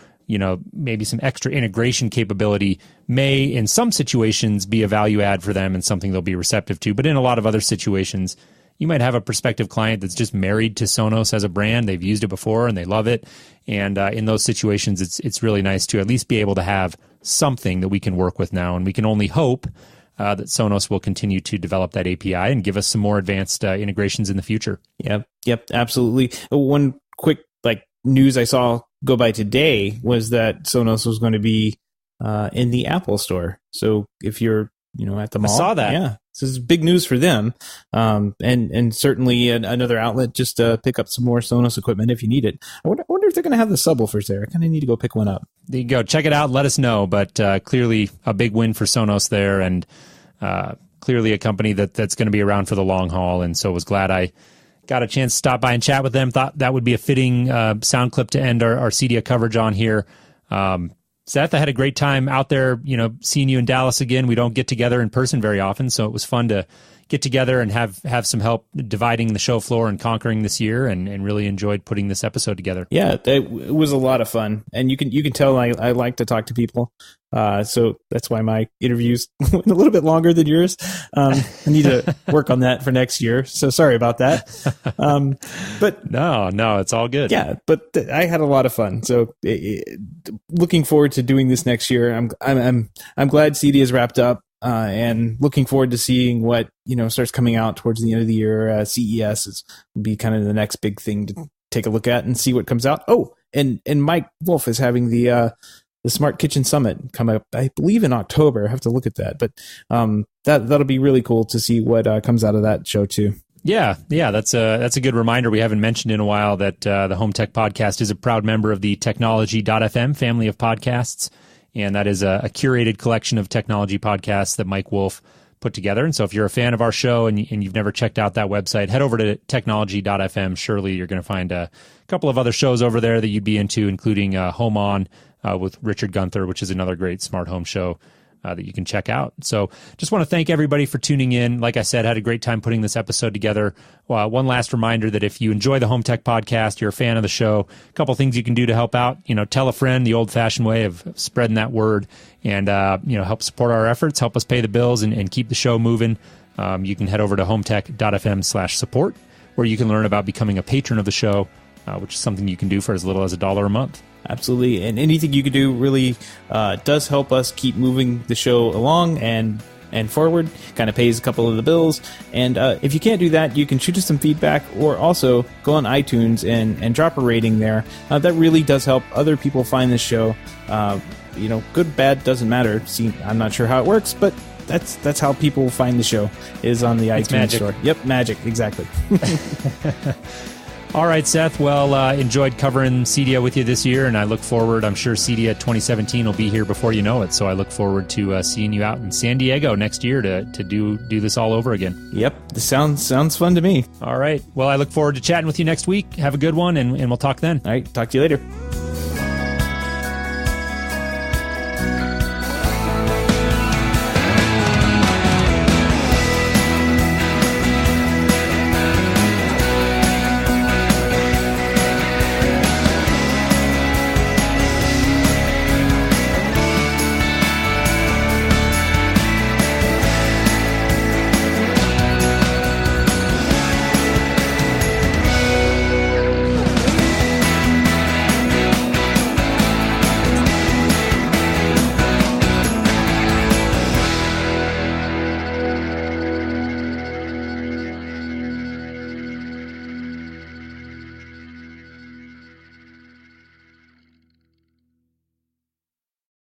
maybe some extra integration capability may, in some situations, be a value add for them and something they'll be receptive to. But in a lot of other situations, you might have a prospective client that's just married to Sonos as a brand. They've used it before and they love it. And in those situations, it's really nice to at least be able to have something that we can work with now. And we can only hope that Sonos will continue to develop that API and give us some more advanced integrations in the future. Yep, absolutely. One quick news I saw go by today was that Sonos was going to be in the Apple Store. So if you're at the mall, I saw that. Yeah, this is big news for them, and certainly another outlet just to pick up some more Sonos equipment if you need it. I wonder if they're going to have the subwoofers there. I kind of need to go pick one up. There you go. Check it out. Let us know. But clearly a big win for Sonos there, and clearly a company that's going to be around for the long haul. And so was glad I got a chance to stop by and chat with them. Thought that would be a fitting sound clip to end our CEDIA coverage on here. Seth, I had a great time out there, seeing you in Dallas again. We don't get together in person very often, so it was fun to get together and have some help dividing the show floor and conquering this year, and really enjoyed putting this episode together. Yeah, it was a lot of fun, and you can tell I like to talk to people, so that's why my interviews went a little bit longer than yours. I need to work on that for next year, so sorry about that. But no, it's all good. Yeah, but I had a lot of fun, so looking forward to doing this next year. I'm glad CEDIA is wrapped up. and looking forward to seeing what starts coming out towards the end of the year. CES will be kind of the next big thing to take a look at and see what comes out. Oh, and Mike Wolf is having the Smart Kitchen Summit come up, I believe, in October. I have to look at that, but that'll be really cool to see what comes out of that show too. Yeah, that's a good reminder. We haven't mentioned in a while that the Home Tech Podcast is a proud member of the Technology.fm family of podcasts, and that is a curated collection of technology podcasts that Mike Wolf put together. And so if you're a fan of our show and you've never checked out that website, head over to Technology.fm. Surely you're going to find a couple of other shows over there that you'd be into, including Home On with Richard Gunther, which is another great smart home show that you can check out. So just want to thank everybody for tuning in. Like I said, had a great time putting this episode together. One last reminder that if you enjoy the Home Tech Podcast, you're a fan of the show, a couple things you can do to help out. Tell a friend, the old-fashioned way of spreading that word, and help support our efforts, help us pay the bills, and keep the show moving. You can head over to HomeTech.fm/support, where you can learn about becoming a patron of the show, which is something you can do for as little as $1 a month. Absolutely. And anything you can do really does help us keep moving the show along and forward, kind of pays a couple of the bills. And if you can't do that, you can shoot us some feedback or also go on iTunes and drop a rating there. That really does help other people find this show. Good, bad, doesn't matter. See, I'm not sure how it works, but that's how people find the show, is on the iTunes magic. store. Yep, magic, exactly. All right, Seth. Well, enjoyed covering CEDIA with you this year, and I look forward. I'm sure CEDIA 2017 will be here before you know it. So I look forward to seeing you out in San Diego next year to do this all over again. Yep, this sounds fun to me. All right. Well, I look forward to chatting with you next week. Have a good one, and we'll talk then. All right, talk to you later.